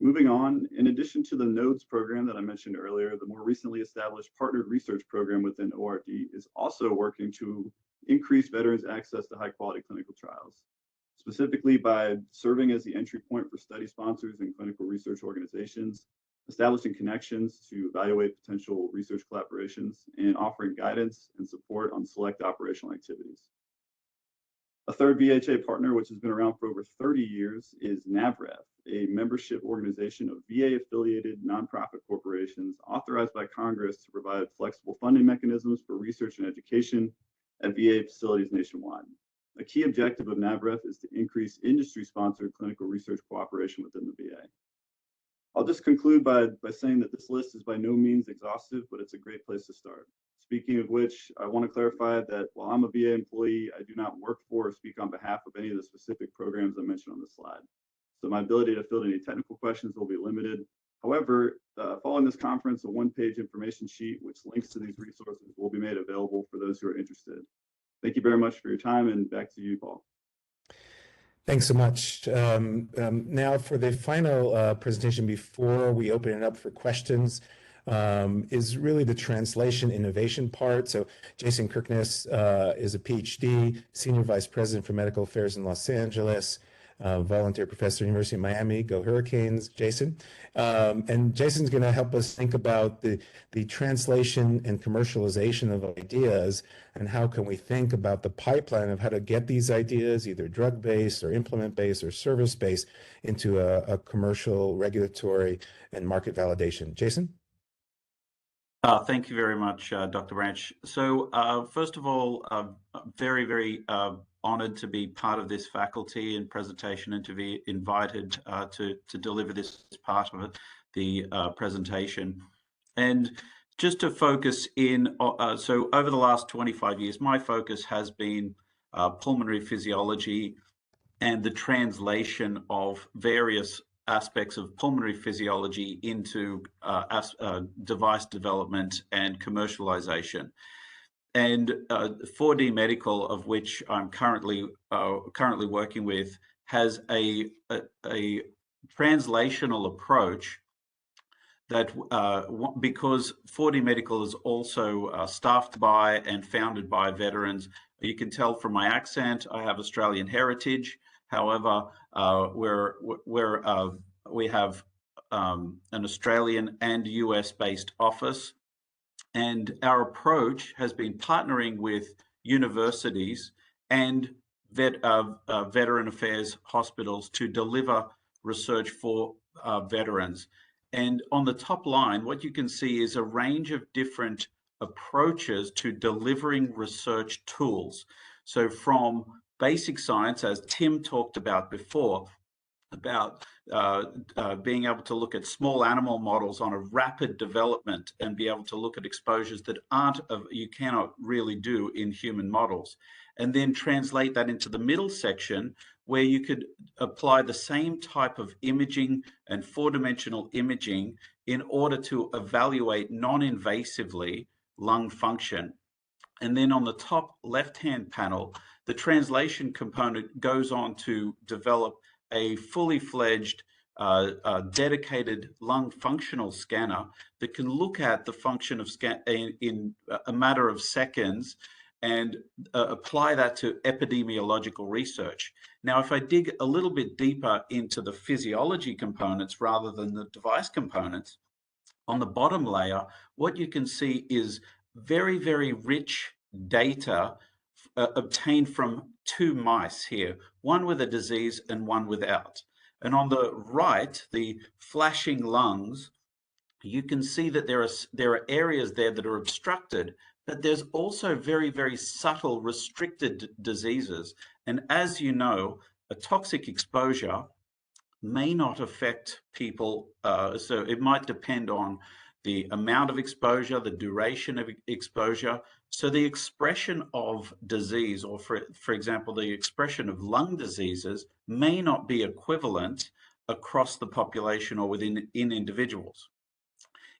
Moving on, in addition to the NODES program that I mentioned earlier, the more recently established partnered research program within ORD is also working to increase veterans' access to high-quality clinical trials. specifically by serving as the entry point for study sponsors and clinical research organizations, establishing connections to evaluate potential research collaborations, and offering guidance and support on select operational activities. A third VHA partner, which has been around for over 30 years, is NAVREF, a membership organization of VA-affiliated nonprofit corporations authorized by Congress to provide flexible funding mechanisms for research and education at VA facilities nationwide. A key objective of NAVREF is to increase industry-sponsored clinical research cooperation within the VA. I'll just conclude by saying that this list is by no means exhaustive, but it's a great place to start. Speaking of which, I want to clarify that while I'm a VA employee, I do not work for or speak on behalf of any of the specific programs I mentioned on this slide. So my ability to field any technical questions will be limited. However, following this conference, a one-page information sheet which links to these resources will be made available for those who are interested. Thank you very much for your time, and back to you, Paul. Thanks so much. Now for the final presentation before we open it up for questions is really the translation innovation part. So Jason Kirkness is a PhD, Senior Vice President for Medical Affairs in Los Angeles, volunteer professor at University of Miami. Go Hurricanes, Jason. And Jason's going to help us think about the translation and commercialization of ideas and how can we think about the pipeline of how to get these ideas, either drug-based or implement-based or service-based, into a commercial, regulatory, and market validation. Jason? Thank you very much, Dr. Branch. So first of all, very, very honored to be part of this faculty and presentation and to be invited to deliver this part of it, the presentation. And just to focus in, so over the last 25 years, my focus has been pulmonary physiology and the translation of various aspects of pulmonary physiology into device development and commercialization. And 4D Medical, of which I'm currently working with, has a translational approach that because 4D Medical is also staffed by and founded by veterans. You can tell from my accent, I have Australian heritage. However, we have an Australian and US-based office, and our approach has been partnering with universities and veteran affairs hospitals to deliver research for veterans. And on the top line, what you can see is a range of different approaches to delivering research tools. So from basic science, as Tim talked about before, about being able to look at small animal models on a rapid development and be able to look at exposures that you cannot really do in human models, and then translate that into the middle section where you could apply the same type of imaging and four-dimensional imaging in order to evaluate non-invasively lung function. And then on the top left-hand panel, the translation component goes on to develop a fully fledged dedicated lung functional scanner that can look at the function of in a matter of seconds and apply that to epidemiological research. Now, if I dig a little bit deeper into the physiology components rather than the device components, on the bottom layer, what you can see is very, very rich data obtained from two mice here, one with a disease and one without. And on the right, the flashing lungs, you can see that there are areas there that are obstructed, but there's also very, very subtle restricted diseases. And as you know, a toxic exposure may not affect people. So it might depend on the amount of exposure, the duration of exposure. So the expression of disease, or for example, the expression of lung diseases may not be equivalent across the population or in individuals.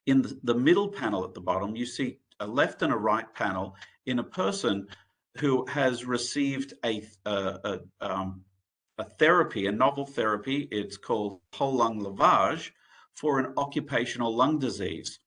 In the middle panel at the bottom, you see a left and a right panel in a person who has received a therapy, a novel therapy. It's called whole lung lavage for an occupational lung disease.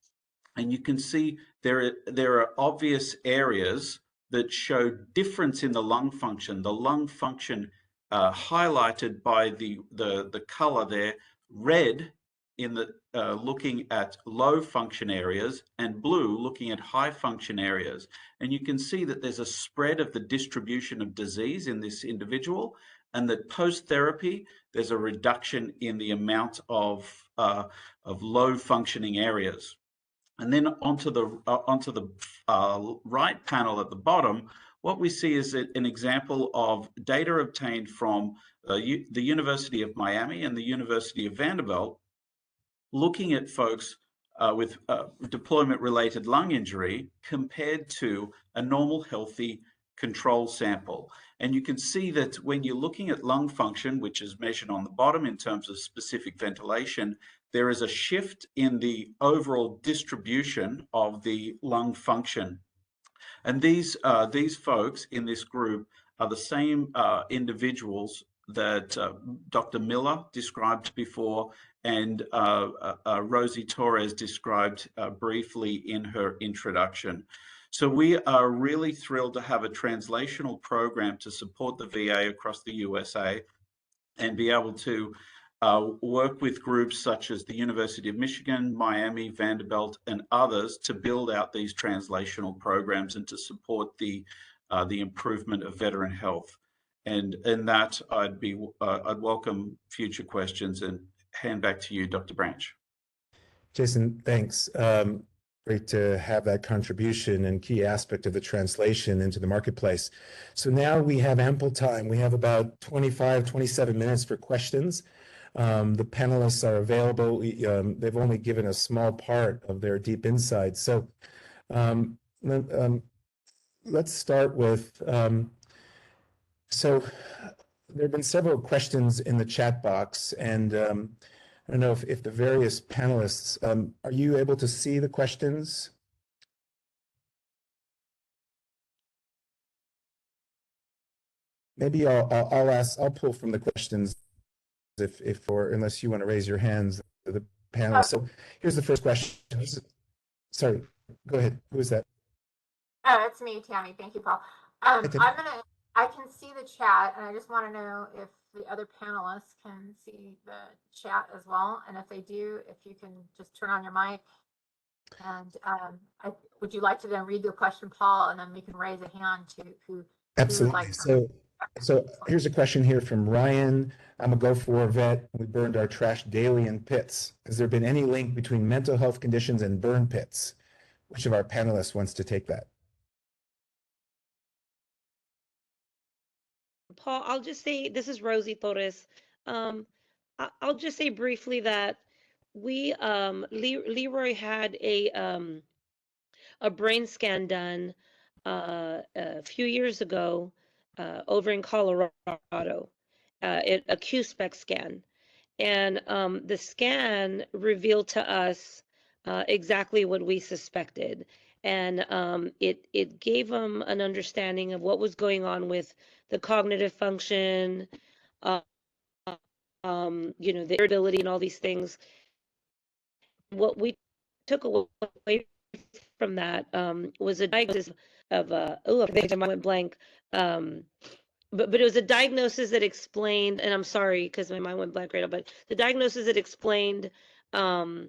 And you can see there are obvious areas that show difference in the lung function. The lung function highlighted by the color there, red in the looking at low function areas, and blue looking at high function areas. And you can see that there's a spread of the distribution of disease in this individual, and that post-therapy, there's a reduction in the amount of low functioning areas. And then onto the right panel at the bottom, what we see is an example of data obtained from the University of Miami and the University of Vanderbilt, looking at folks with deployment-related lung injury compared to a normal, healthy control sample. And you can see that when you're looking at lung function, which is measured on the bottom in terms of specific ventilation, there is a shift in the overall distribution of the lung function. And these folks in this group are the same individuals that Dr. Miller described before, and Rosie Torres described briefly in her introduction. So we are really thrilled to have a translational program to support the VA across the USA and be able to work with groups such as the University of Michigan, Miami, Vanderbilt, and others to build out these translational programs and to support the improvement of veteran health. And in that, I'd welcome future questions and hand back to you, Dr. Branch. Jason, thanks. Great to have that contribution and key aspect of the translation into the marketplace. So now we have ample time. We have about 25, 27 minutes for questions. The panelists are available. They've only given a small part of their deep insights. So let's start with, so there have been several questions in the chat box, and I don't know if the various panelists, are you able to see the questions? Maybe I'll pull from the questions or unless you want to raise your hands, the panelists. So here's the first question. Sorry, go ahead. Who is that? Oh, it's me, Tammy. Thank you, Paul. I can see the chat, and I just want to know if the other panelists can see the chat as well. And if they do, if you can just turn on your mic. And would you like to then read the question, Paul, and then we can raise a hand to who Absolutely. would like to. So here's a question here from Ryan. I'm a Go4 vet. We burned our trash daily in pits. Has there been any link between mental health conditions and burn pits? Which of our panelists wants to take that? Paul, I'll just say, this is Rosie Torres. I'll just say briefly that we, Leroy had a brain scan done a few years ago over in Colorado, a Q-spec scan. And the scan revealed to us exactly what we suspected. And it gave them an understanding of what was going on with the cognitive function, the irritability and all these things. What we took away from that was a diagnosis of I went blank. But it was a diagnosis that explained, and I'm sorry because my mind went blank right now, but the diagnosis that explained the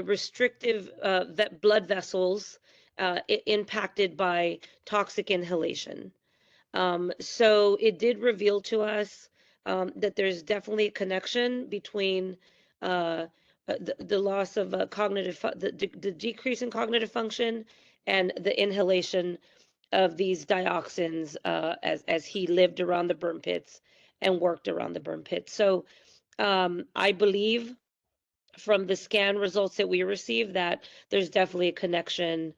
restrictive blood vessels impacted by toxic inhalation. So it did reveal to us that there's definitely a connection between the loss of cognitive, the decrease in cognitive function and the inhalation of these dioxins as he lived around the burn pits and worked around the burn pits. So I believe from the scan results that we received that there's definitely a connection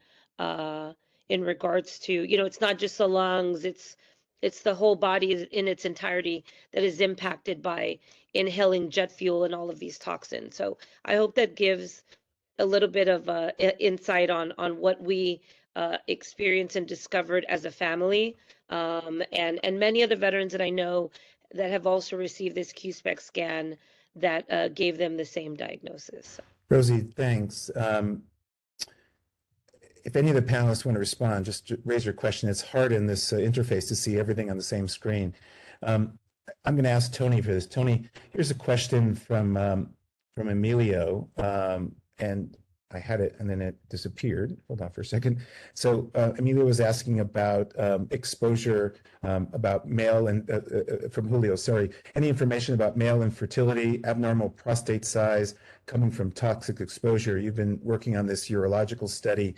in regards to, it's not just the lungs, it's the whole body in its entirety that is impacted by inhaling jet fuel and all of these toxins. So I hope that gives a little bit of insight on what we experienced and discovered as a family, and many of the veterans that I know that have also received this Q-spec scan that gave them the same diagnosis. Rosie, thanks. if any of the panelists want to respond, just raise your question. It's hard in this interface to see everything on the same screen. I'm going to ask Tony for this. Tony, here's a question from Emilio, and I had it and then it disappeared. Hold on for a second. So Emilio was asking about exposure, about male and from Julio, sorry, any information about male infertility, abnormal prostate size coming from toxic exposure. You've been working on this urological study.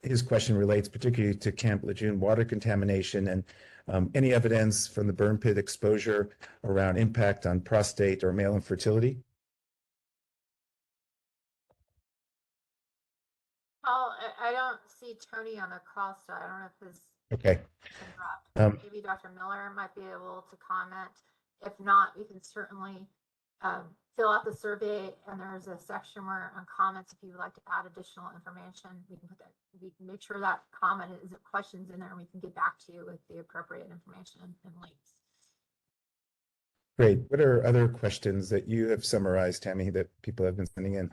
His question relates particularly to Camp Lejeune water contamination and any evidence from the burn pit exposure around impact on prostate or male infertility? Paul, I don't see Tony on the call, so I don't know if his Okay. been dropped. Maybe Dr. Miller might be able to comment. If not, we can certainly fill out the survey, and there's a section where on comments, if you would like to add additional information, we can put that. We can make sure that comment is questions in there, and we can get back to you with the appropriate information and links. Great. What are other questions that you have summarized, Tammy, that people have been sending in?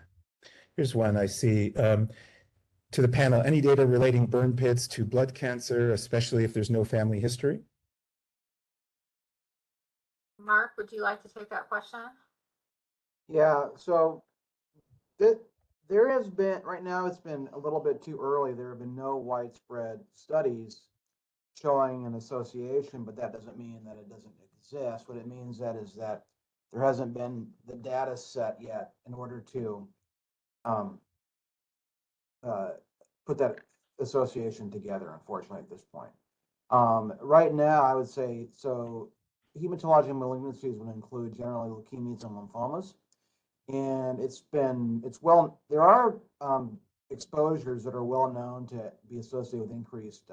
Here's one I see. To the panel, any data relating burn pits to blood cancer, especially if there's no family history? Mark, would you like to take that question? Yeah, so there has been, right now it's been a little bit too early. There have been no widespread studies showing an association, but that doesn't mean that it doesn't exist. What it means that is that there hasn't been the data set yet in order to put that association together, unfortunately, at this point. Right now, I would say, so hematologic malignancies would include generally leukemias and lymphomas. And there are exposures that are well known to be associated with increased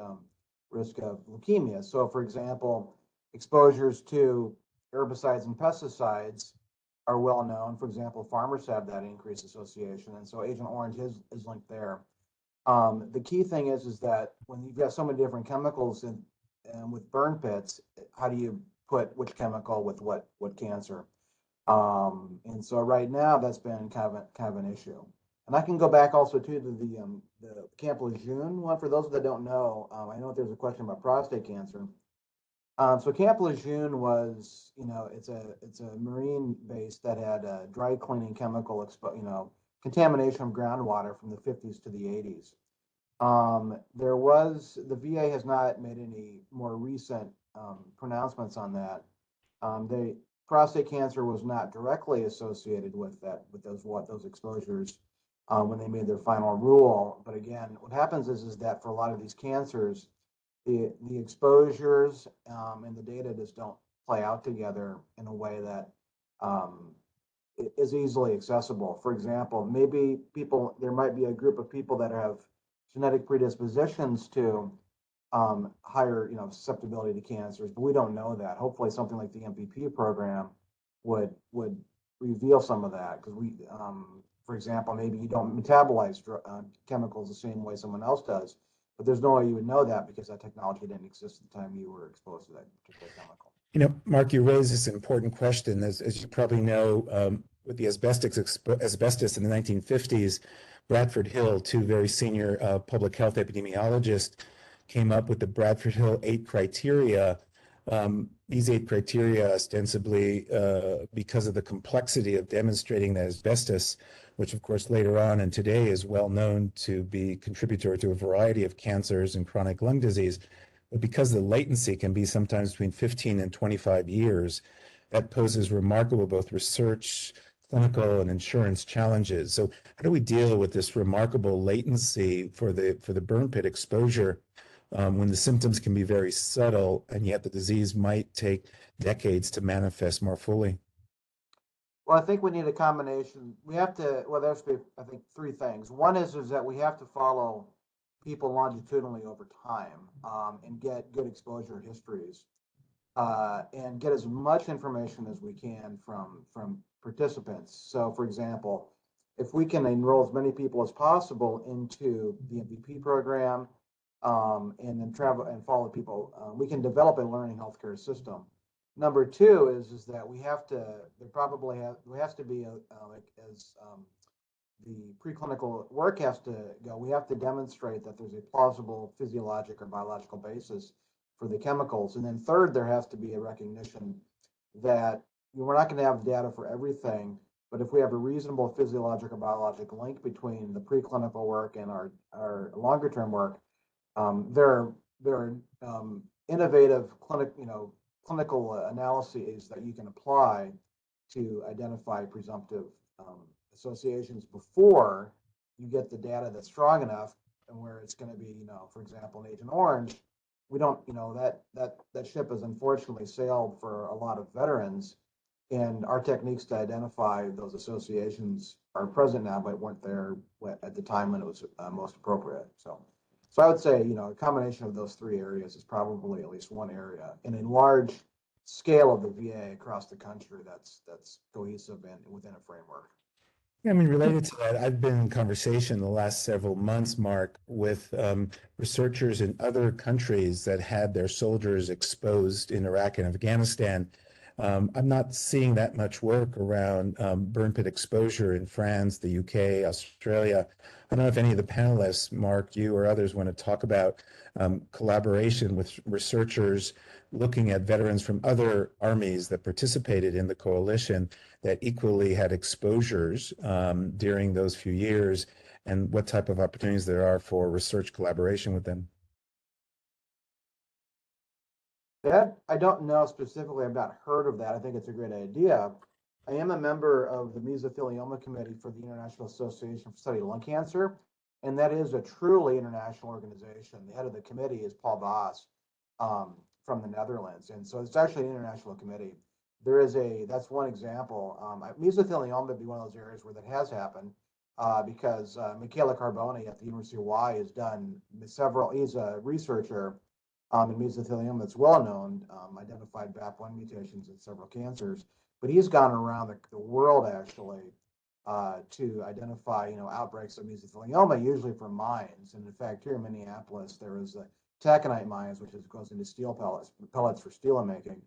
risk of leukemia. So for example, exposures to herbicides and pesticides are well known. For example, farmers have that increased association. And so Agent Orange is linked there. The key thing is that when you've got so many different chemicals and with burn pits, how do you put which chemical with what cancer? And so right now that's been kind of an issue. And I can go back also to the Camp Lejeune one. For those that don't know, I know there's a question about prostate cancer. So Camp Lejeune was, it's a marine base that had a dry cleaning chemical, contamination from groundwater from the 50s to the 80s. The VA has not made any more recent pronouncements on that. Prostate cancer was not directly associated with those exposures when they made their final rule. But again, what happens is that for a lot of these cancers, the exposures and the data just don't play out together in a way that is easily accessible. For example, maybe there might be a group of people that have genetic predispositions to higher, susceptibility to cancers, but we don't know that. Hopefully something like the MPP program would reveal some of that, because for example, maybe you don't metabolize chemicals the same way someone else does, but there's no way you would know that because that technology didn't exist at the time you were exposed to that particular chemical. Mark, you raise this important question. As you probably know, with the asbestos in the 1950s, Bradford Hill, two very senior public health epidemiologists, came up with the Bradford Hill 8 criteria. These 8 criteria ostensibly, because of the complexity of demonstrating that asbestos, which of course later on and today is well known to be contributory to a variety of cancers and chronic lung disease, but because the latency can be sometimes between 15 and 25 years, that poses remarkable both research, clinical, and insurance challenges. So how do we deal with this remarkable latency for the burn pit exposure when the symptoms can be very subtle and yet the disease might take decades to manifest more fully? Well, I think we need a combination. There's, I think, 3 things. One is that we have to follow people longitudinally over time and get good exposure histories and get as much information as we can from participants. So, for example, if we can enroll as many people as possible into the MVP program and then travel and follow people, we can develop a learning healthcare system. Number 2 is that we have to. There has to be as the preclinical work has to go. We have to demonstrate that there's a plausible physiologic or biological basis for the chemicals. And then third, there has to be a recognition that we're not going to have data for everything, but if we have a reasonable physiologic or biologic link between the preclinical work and our longer term work, there are innovative clinical analyses that you can apply to identify presumptive associations before you get the data that's strong enough and where it's going to be, for example, in Agent Orange, we don't, that ship has unfortunately sailed for a lot of veterans, and our techniques to identify those associations are present now, but weren't there at the time when it was most appropriate. So I would say, a combination of those three areas is probably at least one area in a large scale of the VA across the country that's cohesive and within a framework. Yeah, I mean, related to that, I've been in conversation the last several months, Mark, with researchers in other countries that had their soldiers exposed in Iraq and Afghanistan. I'm not seeing that much work around burn pit exposure in France, the UK, Australia. I don't know if any of the panelists, Mark, you or others, want to talk about collaboration with researchers looking at veterans from other armies that participated in the coalition that equally had exposures during those few years, and what type of opportunities there are for research collaboration with them. That I don't know specifically. I've not heard of that. I think it's a great idea. I am a member of the Mesothelioma Committee for the International Association for Study of Lung Cancer, and that is a truly international organization. The head of the committee is Paul Voss from the Netherlands, and so it's actually an international committee. That's one example. Mesothelioma would be one of those areas where that has happened because Michele Carboni at the University of Hawaii has done he's a researcher in mesothelioma that's well known, identified BAP1 mutations in several cancers, but he's gone around the world actually to identify outbreaks of mesothelioma, usually from mines. And in fact, here in Minneapolis, there is the taconite mines, which goes into steel pellets for steel making.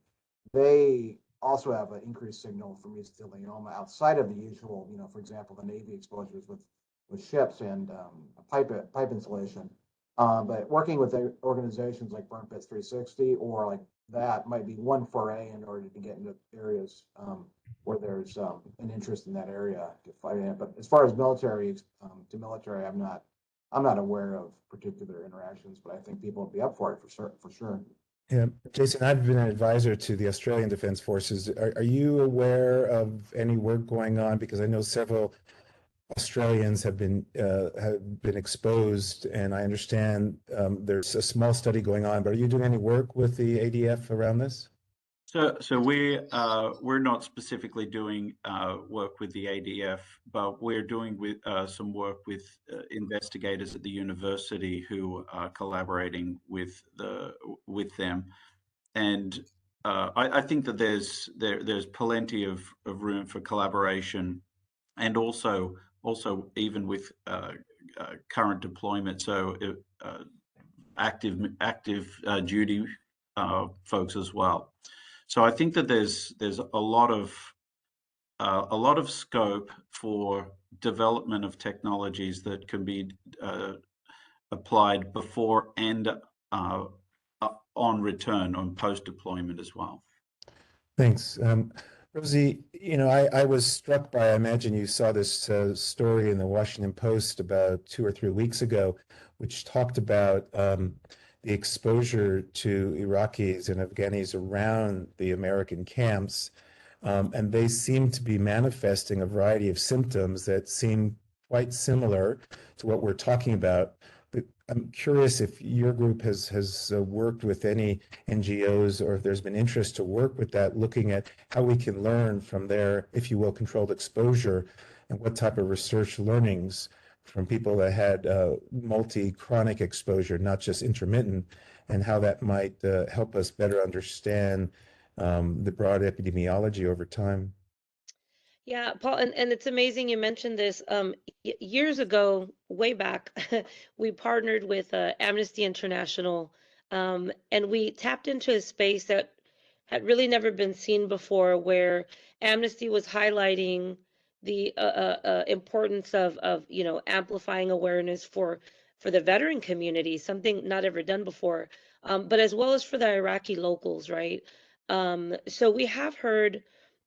They also have an increased signal for mesothelioma outside of the usual, for example, the Navy exposures with ships and pipe insulation. But working with organizations like Burn Pits 360 or like that might be one foray in order to get into areas where there's an interest in that area to fight in. But as far as military to military, I'm not aware of particular interactions, but I think people would be up for it for sure. Yeah, Jason, I've been an advisor to the Australian Defence Forces. Are you aware of any work going on? Because I know several Australians have been exposed, and I understand there's a small study going on. But are you doing any work with the ADF around this? So we're not specifically doing work with the ADF, but we're doing some work with investigators at the university who are collaborating with them, and I think that there's plenty of room for collaboration, and also even with current deployment, so active duty folks as well. So I think that there's a lot of scope for development of technologies that can be applied before and on return, on post deployment as well. Thanks. Rosie, I was struck by, I imagine you saw this story in the Washington Post about 2 or 3 weeks ago, which talked about the exposure to Iraqis and Afghanis around the American camps. And they seem to be manifesting a variety of symptoms that seem quite similar to what we're talking about. But I'm curious if your group has worked with any NGOs, or if there's been interest to work with that, looking at how we can learn from their, if you will, controlled exposure, and what type of research learnings from people that had multi-chronic exposure, not just intermittent, and how that might help us better understand the broad epidemiology over time. Yeah, Paul, and it's amazing you mentioned this. Years ago, way back, we partnered with Amnesty International, and we tapped into a space that had really never been seen before, where Amnesty was highlighting importance of amplifying awareness for the veteran community, something not ever done before, but as well as for the Iraqi locals, right? So we have heard.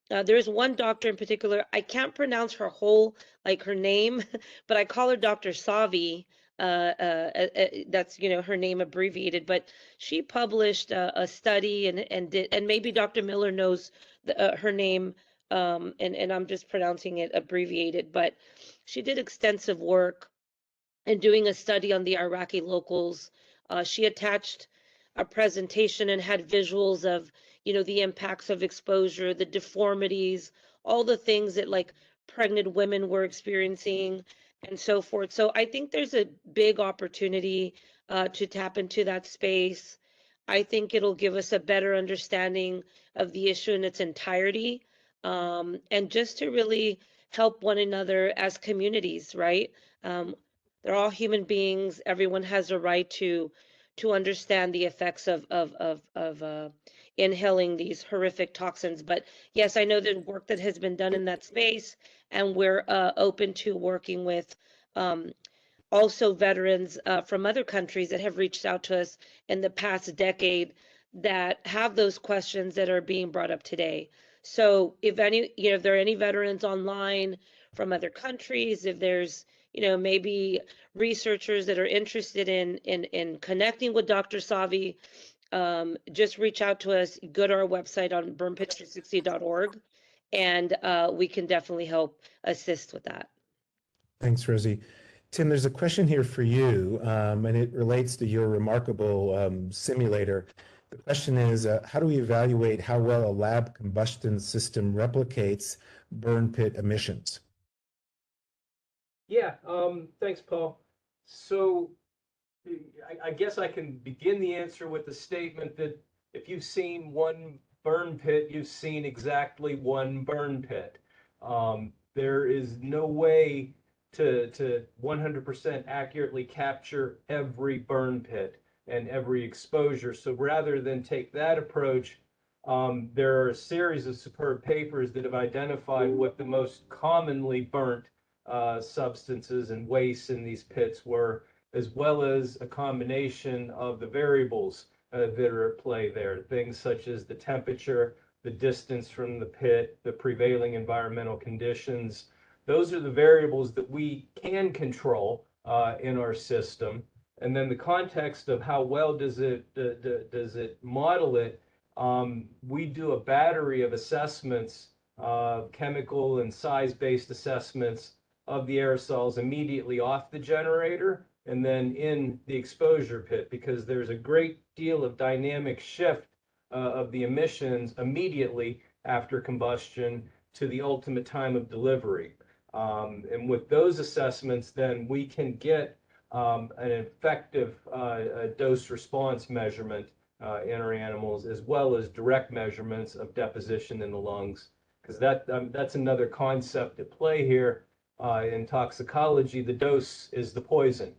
There's one doctor in particular. I can't pronounce her whole, like her name, but I call her Dr. Savi. That's her name abbreviated. But she published a study and maybe Dr. Miller knows her name, and I'm just pronouncing it abbreviated. But she did extensive work and doing a study on the Iraqi locals. She attached a presentation and had visuals of, the impacts of exposure, the deformities, all the things that like pregnant women were experiencing and so forth. So I think there's a big opportunity to tap into that space. I think it'll give us a better understanding of the issue in its entirety, and just to really help one another as communities, right? Um, they're all human beings. Everyone has a right to understand the effects of inhaling these horrific toxins. But yes, I know there's work that has been done in that space, and we're open to working with um, also veterans from other countries that have reached out to us in the past decade that have those questions that are being brought up today. So if there are any veterans online from other countries, if there's, maybe researchers that are interested in connecting with Dr. Savi, just reach out to us, go to our website on burnpit360.org, and we can definitely help assist with that. Thanks, Rosie. Tim, there's a question here for you, and it relates to your remarkable simulator. The question is, how do we evaluate how well a lab combustion system replicates burn pit emissions? Yeah, thanks, Paul. So I guess I can begin the answer with the statement that if you've seen one burn pit, you've seen exactly one burn pit. There is no way to 100% accurately capture every burn pit and every exposure. So rather than take that approach, there are a series of superb papers that have identified what the most commonly burnt substances and wastes in these pits were, as well as a combination of the variables that are at play there. Things such as the temperature, the distance from the pit, the prevailing environmental conditions. Those are the variables that we can control in our system. And then the context of how well does it model it? We do a battery of assessments, chemical and size-based assessments of the aerosols immediately off the generator and then in the exposure pit, because there's a great deal of dynamic shift of the emissions immediately after combustion to the ultimate time of delivery. And with those assessments, then we can get an effective dose response measurement in our animals, as well as direct measurements of deposition in the lungs. Because that's another concept at play here. In toxicology, the dose is the poison,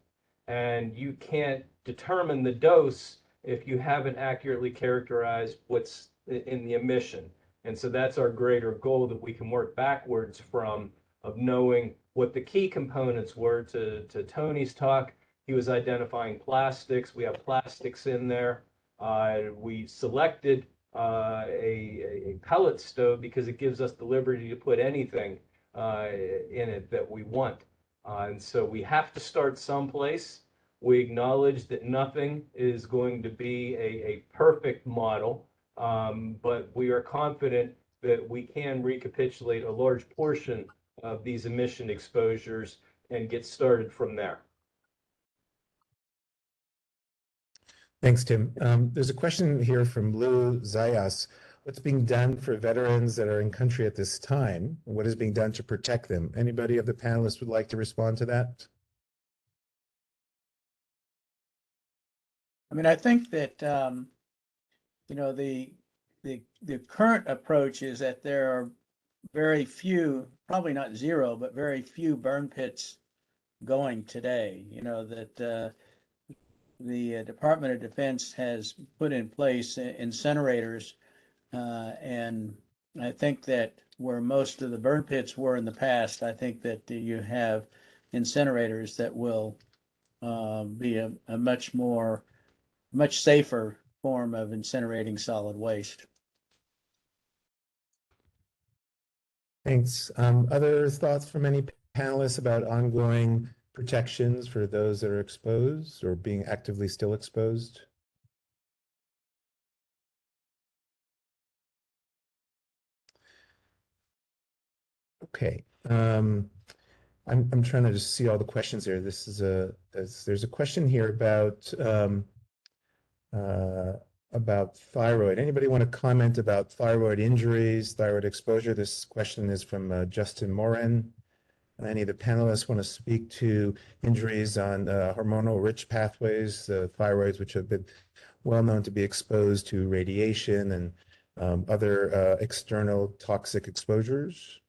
and you can't determine the dose if you haven't accurately characterized what's in the emission. And so that's our greater goal that we can work backwards from, of knowing what the key components were. To Tony's talk, he was identifying plastics. We have plastics in there. We selected a pellet stove because it gives us the liberty to put anything in it that we want. And so we have to start someplace. We acknowledge that nothing is going to be a perfect model, but we are confident that we can recapitulate a large portion of these emission exposures and get started from there. Thanks, Tim. There's a question here from Lou Zayas. What's being done for veterans that are in country at this time? What is being done to protect them? Anybody of the panelists would like to respond to that? I mean, I think that the current approach is that there are very few, probably not zero, but very few burn pits going today. That the Department of Defense has put in place incinerators, and I think that where most of the burn pits were in the past, I think that you have incinerators that will be a much safer form of incinerating solid waste. Thanks. Other thoughts from any panelists about ongoing protections for those that are exposed or being actively still exposed? Okay. I'm trying to just see all the questions here. There's a question here about thyroid. Anybody want to comment about thyroid injuries, thyroid exposure? This question is from Justin Morin. Any of the panelists want to speak to injuries on hormonal rich pathways, thyroids, which have been well known to be exposed to radiation and other external toxic exposures?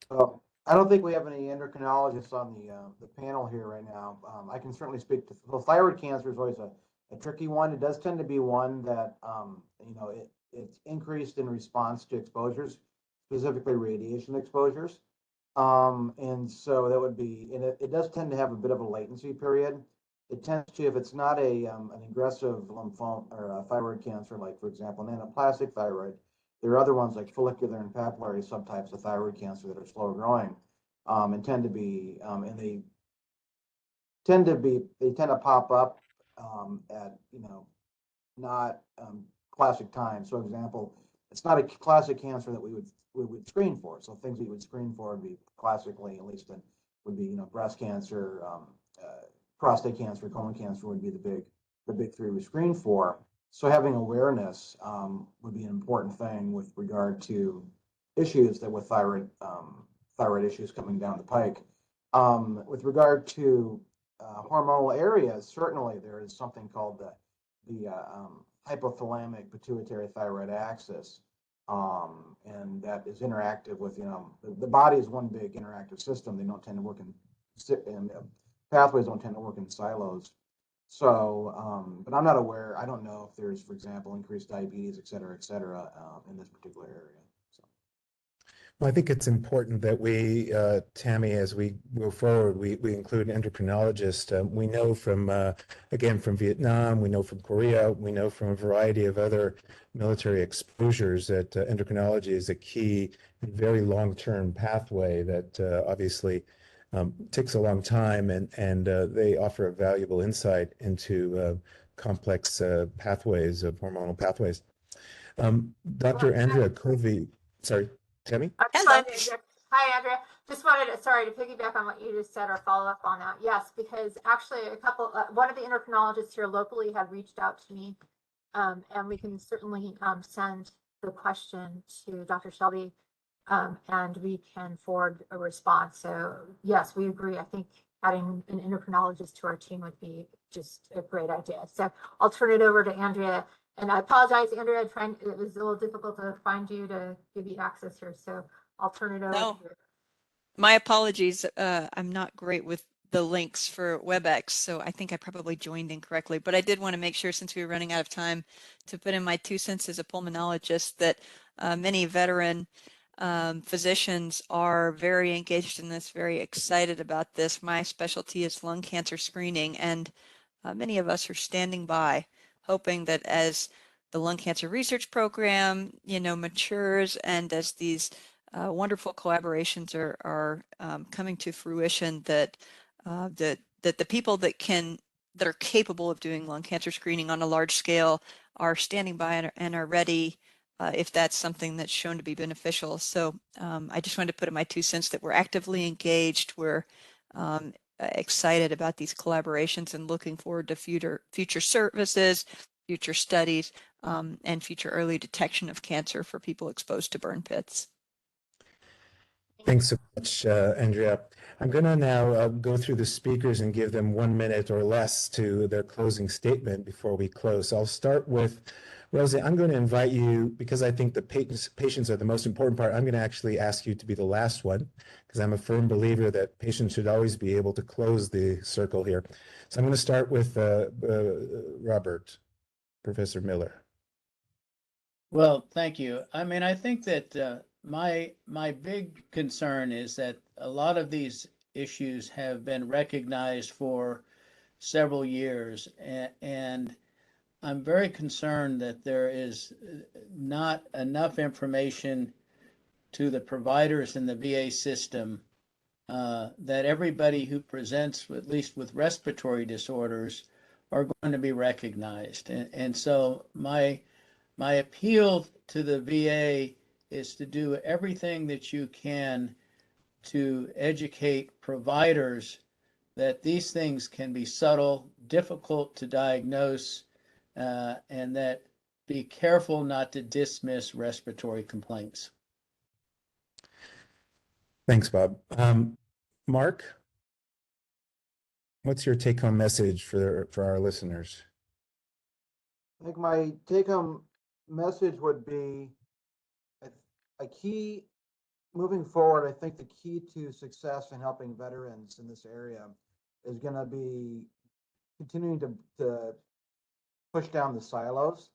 So I don't think we have any endocrinologists on the panel here right now. I can certainly speak to, well, thyroid cancer is always a tricky one. It does tend to be one that, it's increased in response to exposures, specifically radiation exposures. And so that would be, and it does tend to have a bit of a latency period. It tends to, if it's not an aggressive lymphoma or thyroid cancer, like for example, an anaplastic thyroid, there are other ones like follicular and papillary subtypes of thyroid cancer that are slow growing, and tend to be, and they tend to pop up at, not classic times. So, example, it's not a classic cancer that we would screen for. So things we would screen for would be classically, at least, would be breast cancer, prostate cancer, colon cancer would be the big three we screen for. So having awareness would be an important thing with regard to issues that with thyroid issues coming down the pike. With regard to hormonal areas, certainly there is something called the hypothalamic pituitary thyroid axis, and that is interactive with, the body is one big interactive system. They don't tend to work in pathways don't tend to work in silos. So, but I'm not aware. I don't know if there's, for example, increased diabetes, et cetera, in this particular area. So. Well, I think it's important that we, Tammy, as we move forward, we include endocrinologists. We know from, again, from Vietnam, we know from Korea, we know from a variety of other military exposures that endocrinology is a key and very long-term pathway that obviously takes a long time, and they offer a valuable insight into complex pathways of hormonal pathways. Dr. Andrea Covey, sorry, Tammy? Hi, Andrea. Just wanted to, sorry, to piggyback on what you just said or follow up on that. Yes, because actually one of the endocrinologists here locally had reached out to me, and we can certainly send the question to Dr. Shelby, and we can forward a response. So yes, we agree. I think adding an endocrinologist to our team would be just a great idea. So I'll turn it over to Andrea. And I apologize, Andrea, it was a little difficult to find you to give you access here. So I'll turn it over to you. My apologies. I'm not great with the links for WebEx, so I think I probably joined incorrectly. But I did want to make sure, since we were running out of time, to put in my 2 cents as a pulmonologist, that many veteran physicians are very engaged in this, very excited about this. My specialty is lung cancer screening, and many of us are standing by, hoping that as the lung cancer research program, matures, and as these wonderful collaborations are coming to fruition, that the people that are capable of doing lung cancer screening on a large scale are standing by and are ready if that's something that's shown to be beneficial. So I just wanted to put in my 2 cents that we're actively engaged. We're excited about these collaborations and looking forward to future services, future studies, and future early detection of cancer for people exposed to burn pits. Thanks so much, Andrea. I'm going to now go through the speakers and give them 1 minute or less to their closing statement before we close. I'll start with Rosie, I'm going to invite you, because I think the patients are the most important part. I'm going to actually ask you to be the last one, because I'm a firm believer that patients should always be able to close the circle here. So I'm going to start with Robert, Professor Miller. Well, thank you. I mean, I think that my big concern is that a lot of these issues have been recognized for several years, and I'm very concerned that there is not enough information to the providers in the VA system that everybody who presents, at least with respiratory disorders, are going to be recognized. And so my appeal to the VA is to do everything that you can to educate providers that these things can be subtle, difficult to diagnose, and that be careful not to dismiss respiratory complaints. Thanks, Bob. Mark, what's your take-home message for our listeners? I think my take-home message would be a key moving forward. I think the key to success in helping veterans in this area is going to be continuing to push down the silos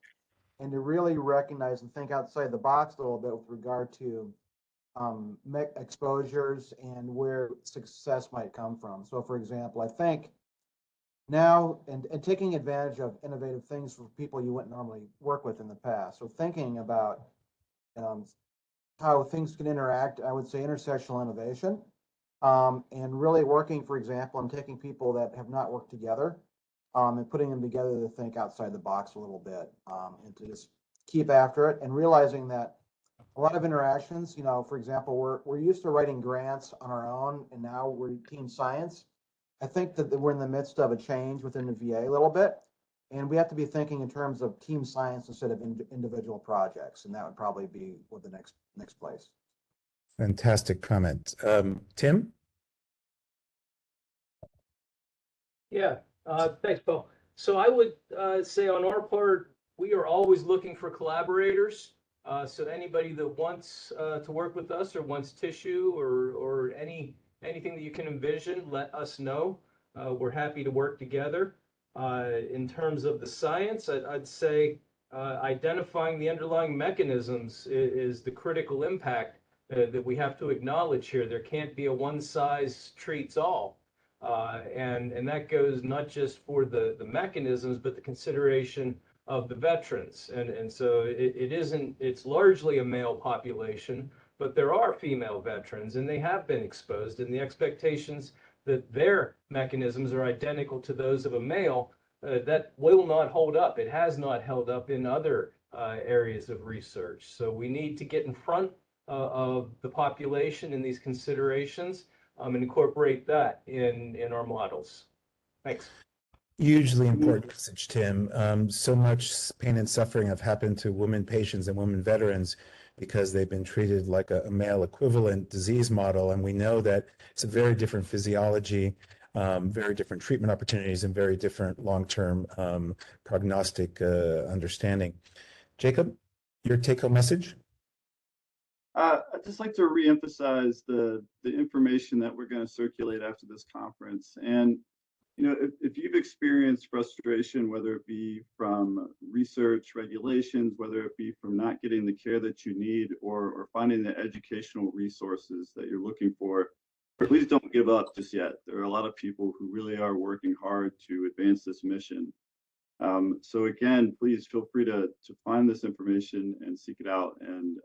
and to really recognize and think outside the box a little bit with regard to exposures and where success might come from. So, for example, I think now and taking advantage of innovative things for people you wouldn't normally work with in the past. So thinking about how things can interact, I would say intersectional innovation, and really working, for example, and taking people that have not worked together and putting them together to think outside the box a little bit and to just keep after it and realizing that a lot of interactions, you know, for example, we're used to writing grants on our own and now we're team science. I think that we're in the midst of a change within the VA a little bit, and we have to be thinking in terms of team science instead of individual projects, and that would probably be what the next place. Fantastic comment. Tim? Yeah, thanks, Paul. So I would say on our part, we are always looking for collaborators. So anybody that wants to work with us or wants tissue or anything that you can envision, let us know. We're happy to work together. In terms of the science, I'd say identifying the underlying mechanisms is the critical impact that we have to acknowledge here. There can't be a one size treats all. And that goes not just for the mechanisms, but the consideration of the veterans. And so it's largely a male population, but there are female veterans and they have been exposed, and the expectations that their mechanisms are identical to those of a male, that will not hold up. It has not held up in other areas of research. So we need to get in front of the population in these considerations and incorporate that in our models. Thanks. Hugely important message, Tim. So much pain and suffering have happened to women patients and women veterans because they've been treated like a male equivalent disease model. And we know that it's a very different physiology, very different treatment opportunities, and very different long-term prognostic understanding. Jacob, your take-home message? I'd just like to reemphasize the information that we're going to circulate after this conference. And you know, if you've experienced frustration, whether it be from research regulations, whether it be from not getting the care that you need, or finding the educational resources that you're looking for, please don't give up just yet. There are a lot of people who really are working hard to advance this mission. So again, please feel free to find this information and seek it out, and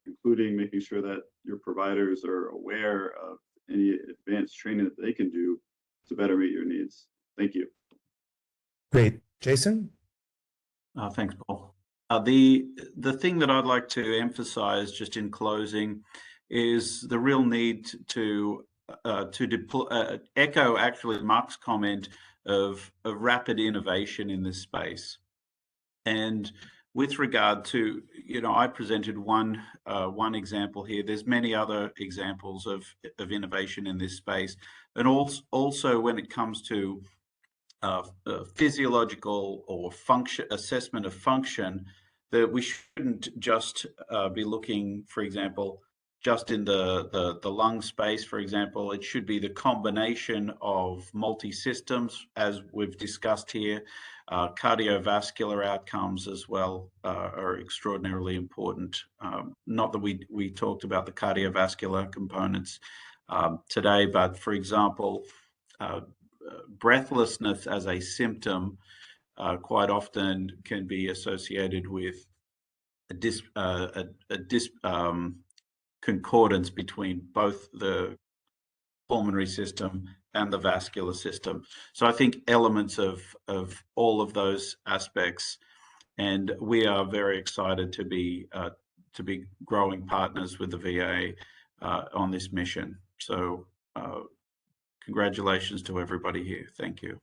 including making sure that your providers are aware of any advanced training that they can do to better meet your needs. Thank you. Great. Jason? Thanks, Paul. The thing that I'd like to emphasize just in closing is the real need to echo actually Mark's comment of rapid innovation in this space. And with regard to, you know, I presented one example here. There's many other examples of innovation in this space. And also when it comes to physiological or function assessment of function, that we shouldn't just be looking, for example, just in the lung space, for example. It should be the combination of multi-systems, as we've discussed here. Cardiovascular outcomes as well are extraordinarily important. Not that we talked about the cardiovascular components today, but for example, breathlessness as a symptom quite often can be associated with a concordance between both the pulmonary system and the vascular system. So I think elements of all of those aspects, and we are very excited to be growing partners with the VA on this mission. So congratulations to everybody here. Thank you.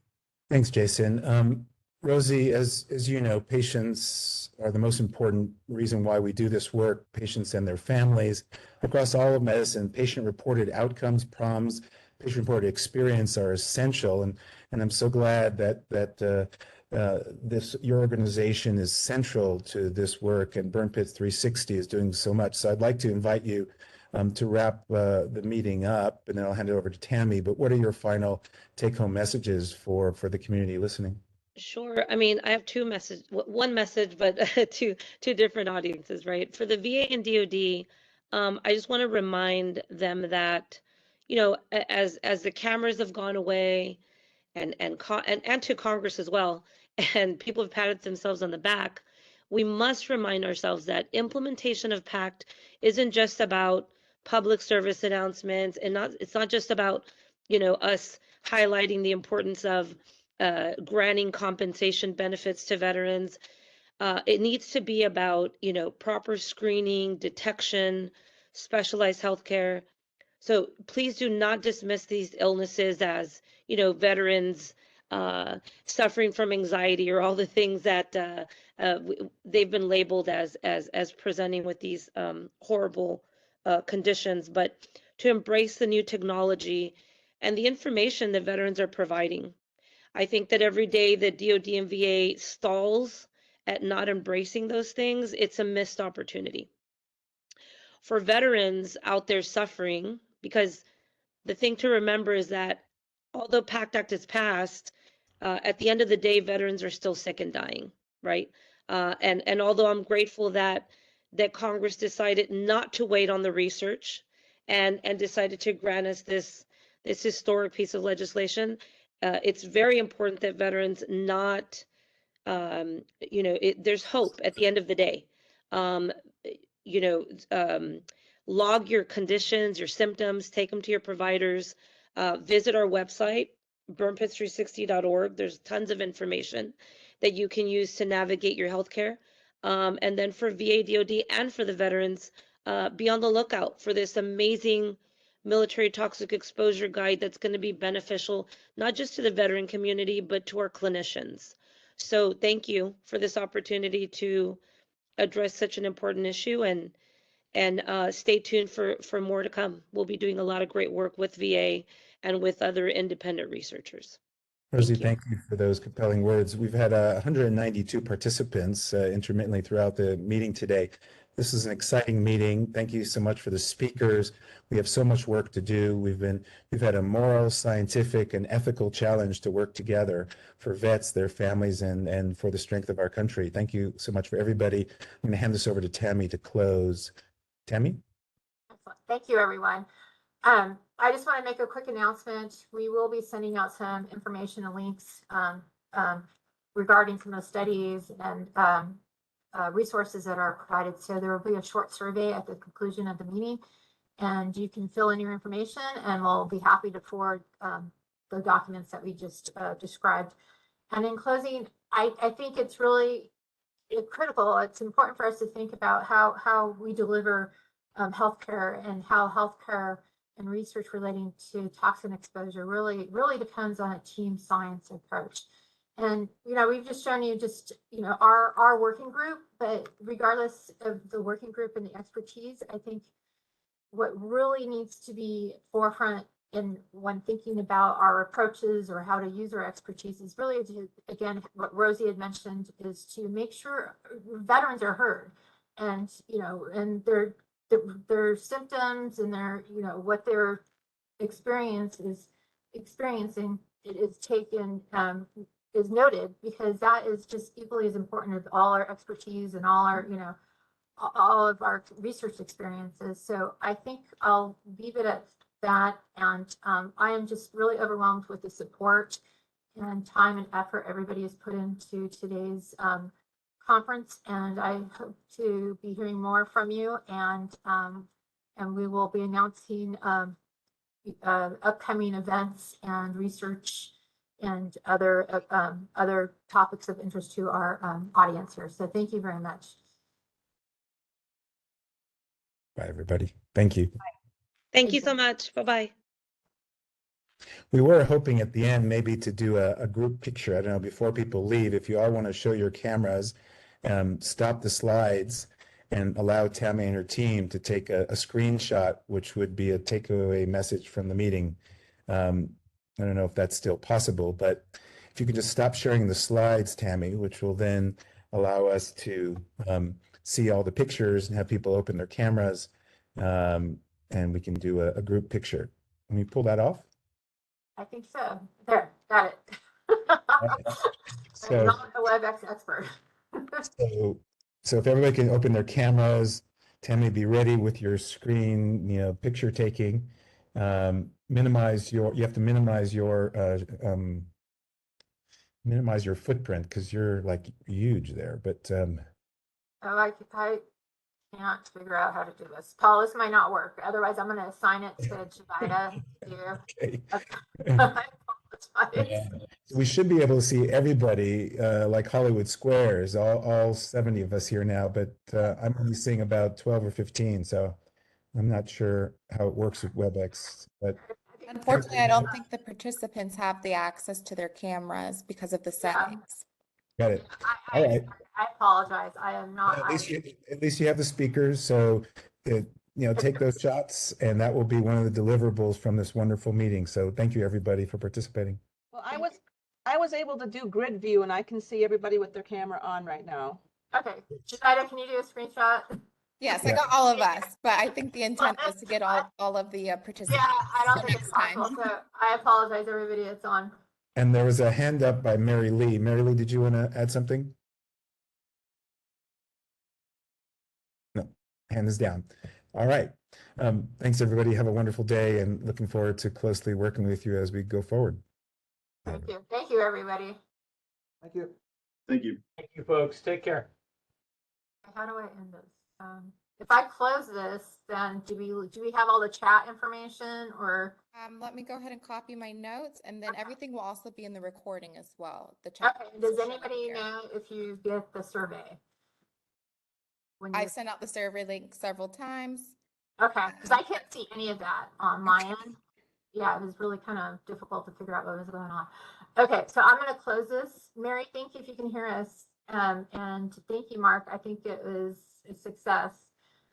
Thanks, Jason. Rosie, as you know, patients are the most important reason why we do this work. Patients and their families across all of medicine, patient-reported outcomes, PROMs, patient-reported experience are essential. And I'm so glad that your organization is central to this work, and Burn Pit 360 is doing so much. So I'd like to invite you to wrap the meeting up, and then I'll hand it over to Tammy. But what are your final take-home messages for the community listening? Sure. I mean, I have one message, but two different audiences, right? For the VA and DoD, I just want to remind them that, you know, as the cameras have gone away, and to Congress as well, and people have patted themselves on the back, we must remind ourselves that implementation of PACT isn't just about public service announcements, and it's not just about, you know, us highlighting the importance of granting compensation benefits to veterans. It needs to be about, you know, proper screening, detection, specialized healthcare. So please do not dismiss these illnesses as, you know, veterans suffering from anxiety or all the things that they've been labeled as presenting with these horrible conditions, but to embrace the new technology and the information that veterans are providing. I think that every day that DoD and VA stalls at not embracing those things, it's a missed opportunity. For veterans out there suffering, because the thing to remember is that although PACT Act is passed, at the end of the day, veterans are still sick and dying, right? And although I'm grateful that Congress decided not to wait on the research and decided to grant us this historic piece of legislation, it's very important that veterans not, you know, there's hope at the end of the day. You know, log your conditions, your symptoms, take them to your providers, visit our website, burnpit360.org. There's tons of information that you can use to navigate your healthcare. And then for VA, DoD, and for the veterans, be on the lookout for this amazing military toxic exposure guide that's going to be beneficial, not just to the veteran community, but to our clinicians. So thank you for this opportunity to address such an important issue, and stay tuned for more to come. We'll be doing a lot of great work with VA and with other independent researchers. Rosie, thank you for those compelling words. We've had 192 participants intermittently throughout the meeting today. This is an exciting meeting. Thank you so much for the speakers. We have so much work to do. We've had a moral, scientific, and ethical challenge to work together for vets, their families, and for the strength of our country. Thank you so much for everybody. I'm going to hand this over to Tammy to close. Tammy? Excellent. Thank you, everyone. I just want to make a quick announcement. We will be sending out some information and links regarding some of the studies and resources that are provided. So there will be a short survey at the conclusion of the meeting, and you can fill in your information, and we'll be happy to forward the documents that we just described. And in closing, I think it's really critical. It's important for us to think about how we deliver healthcare, and how healthcare and research relating to toxin exposure really depends on a team science approach. And, you know, we've just shown you our working group, but regardless of the working group and the expertise, I think what really needs to be forefront when thinking about our approaches or how to use our expertise is really to, again, what Rosie had mentioned, is to make sure veterans are heard, and and their symptoms and their what their experience is experiencing, it is taken is noted, because that is just equally as important as all our expertise and all our all of our research experiences. So I think I'll leave it at that. And I am just really overwhelmed with the support and time and effort everybody has put into today's conference. And I hope to be hearing more from you. And we will be announcing upcoming events and research and other topics of interest to our audience here. So thank you very much. Bye, everybody. Thank you. Thank you so much. Bye-bye. We were hoping at the end maybe to do a group picture. I don't know, before people leave, if you all want to show your cameras, stop the slides and allow Tammy and her team to take a screenshot, which would be a takeaway message from the meeting. I don't know if that's still possible, but if you could just stop sharing the slides, Tammy, which will then allow us to see all the pictures and have people open their cameras, and we can do a group picture. Can we pull that off? I think so. There, got it. So, I'm not a WebEx expert. so if everybody can open their cameras, Tammy, be ready with your screen, picture taking. Minimize you have to minimize your footprint, because you're like huge there, but Oh, I can't figure out how to do this. Paul, this might not work. Otherwise, I'm going to assign it to Jadida. okay. I apologize. Yeah. We should be able to see everybody, like Hollywood Squares, all 70 of us here now, but I'm only seeing about 12 or 15, so I'm not sure how it works with WebEx. But unfortunately, I don't think the participants have the access to their cameras because of the settings. Got it. All right. I apologize. I am not. At least you have the speakers, so take those shots, and that will be one of the deliverables from this wonderful meeting. So thank you, everybody, for participating. Well, I was able to do grid view, and I can see everybody with their camera on right now. Okay, Jadida, can you do a screenshot? Yes, I got all of us, but I think the intent was to get all of the participants. Yeah, I don't think it's possible. So I apologize, everybody. It's on. And there was a hand up by Mary Lee. Mary Lee, did you want to add something? No, hand is down. All right. Thanks, everybody. Have a wonderful day, and looking forward to closely working with you as we go forward. Thank you. Thank you, everybody. Thank you. Thank you. Thank you, folks. Take care. How do I end this? If I close this, then do we have all the chat information, or? Let me go ahead and copy my notes, and then everything will also be in the recording as well. The chat. Okay. Does anybody know if you get the survey? I sent out the survey link several times. Okay, because I can't see any of that on my end. Yeah, it was really kind of difficult to figure out what was going on. Okay, so I'm going to close this. Mary, thank you if you can hear us. And thank you, Mark. I think it was a success.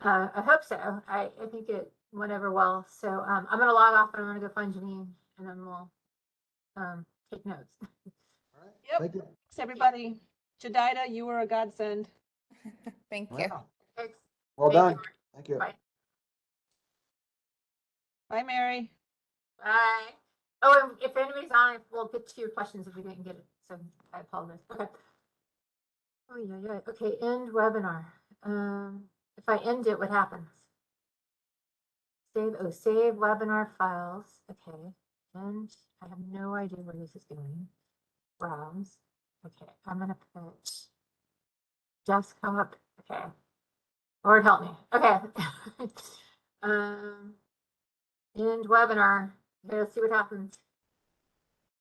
I hope so. I think it went over well. So I'm going to log off, and I'm going to go find Janine, and then we'll take notes. All right. Yep. Thank you. Thanks, everybody. Jadida, you were a godsend. Thank you. Wow. Thanks. Well done. Thank you. Bye. Bye, Mary. Bye. Oh, and if anybody's on, we'll get to your questions if we didn't get it. So I apologize. Okay. Oh, yeah. Okay, end webinar. If I end it, what happens? Save webinar files. Okay. And I have no idea where this is going. Browse. Okay, I'm gonna put Jeff's come up. Okay. Lord help me. Okay. End webinar. Okay, let's see what happens.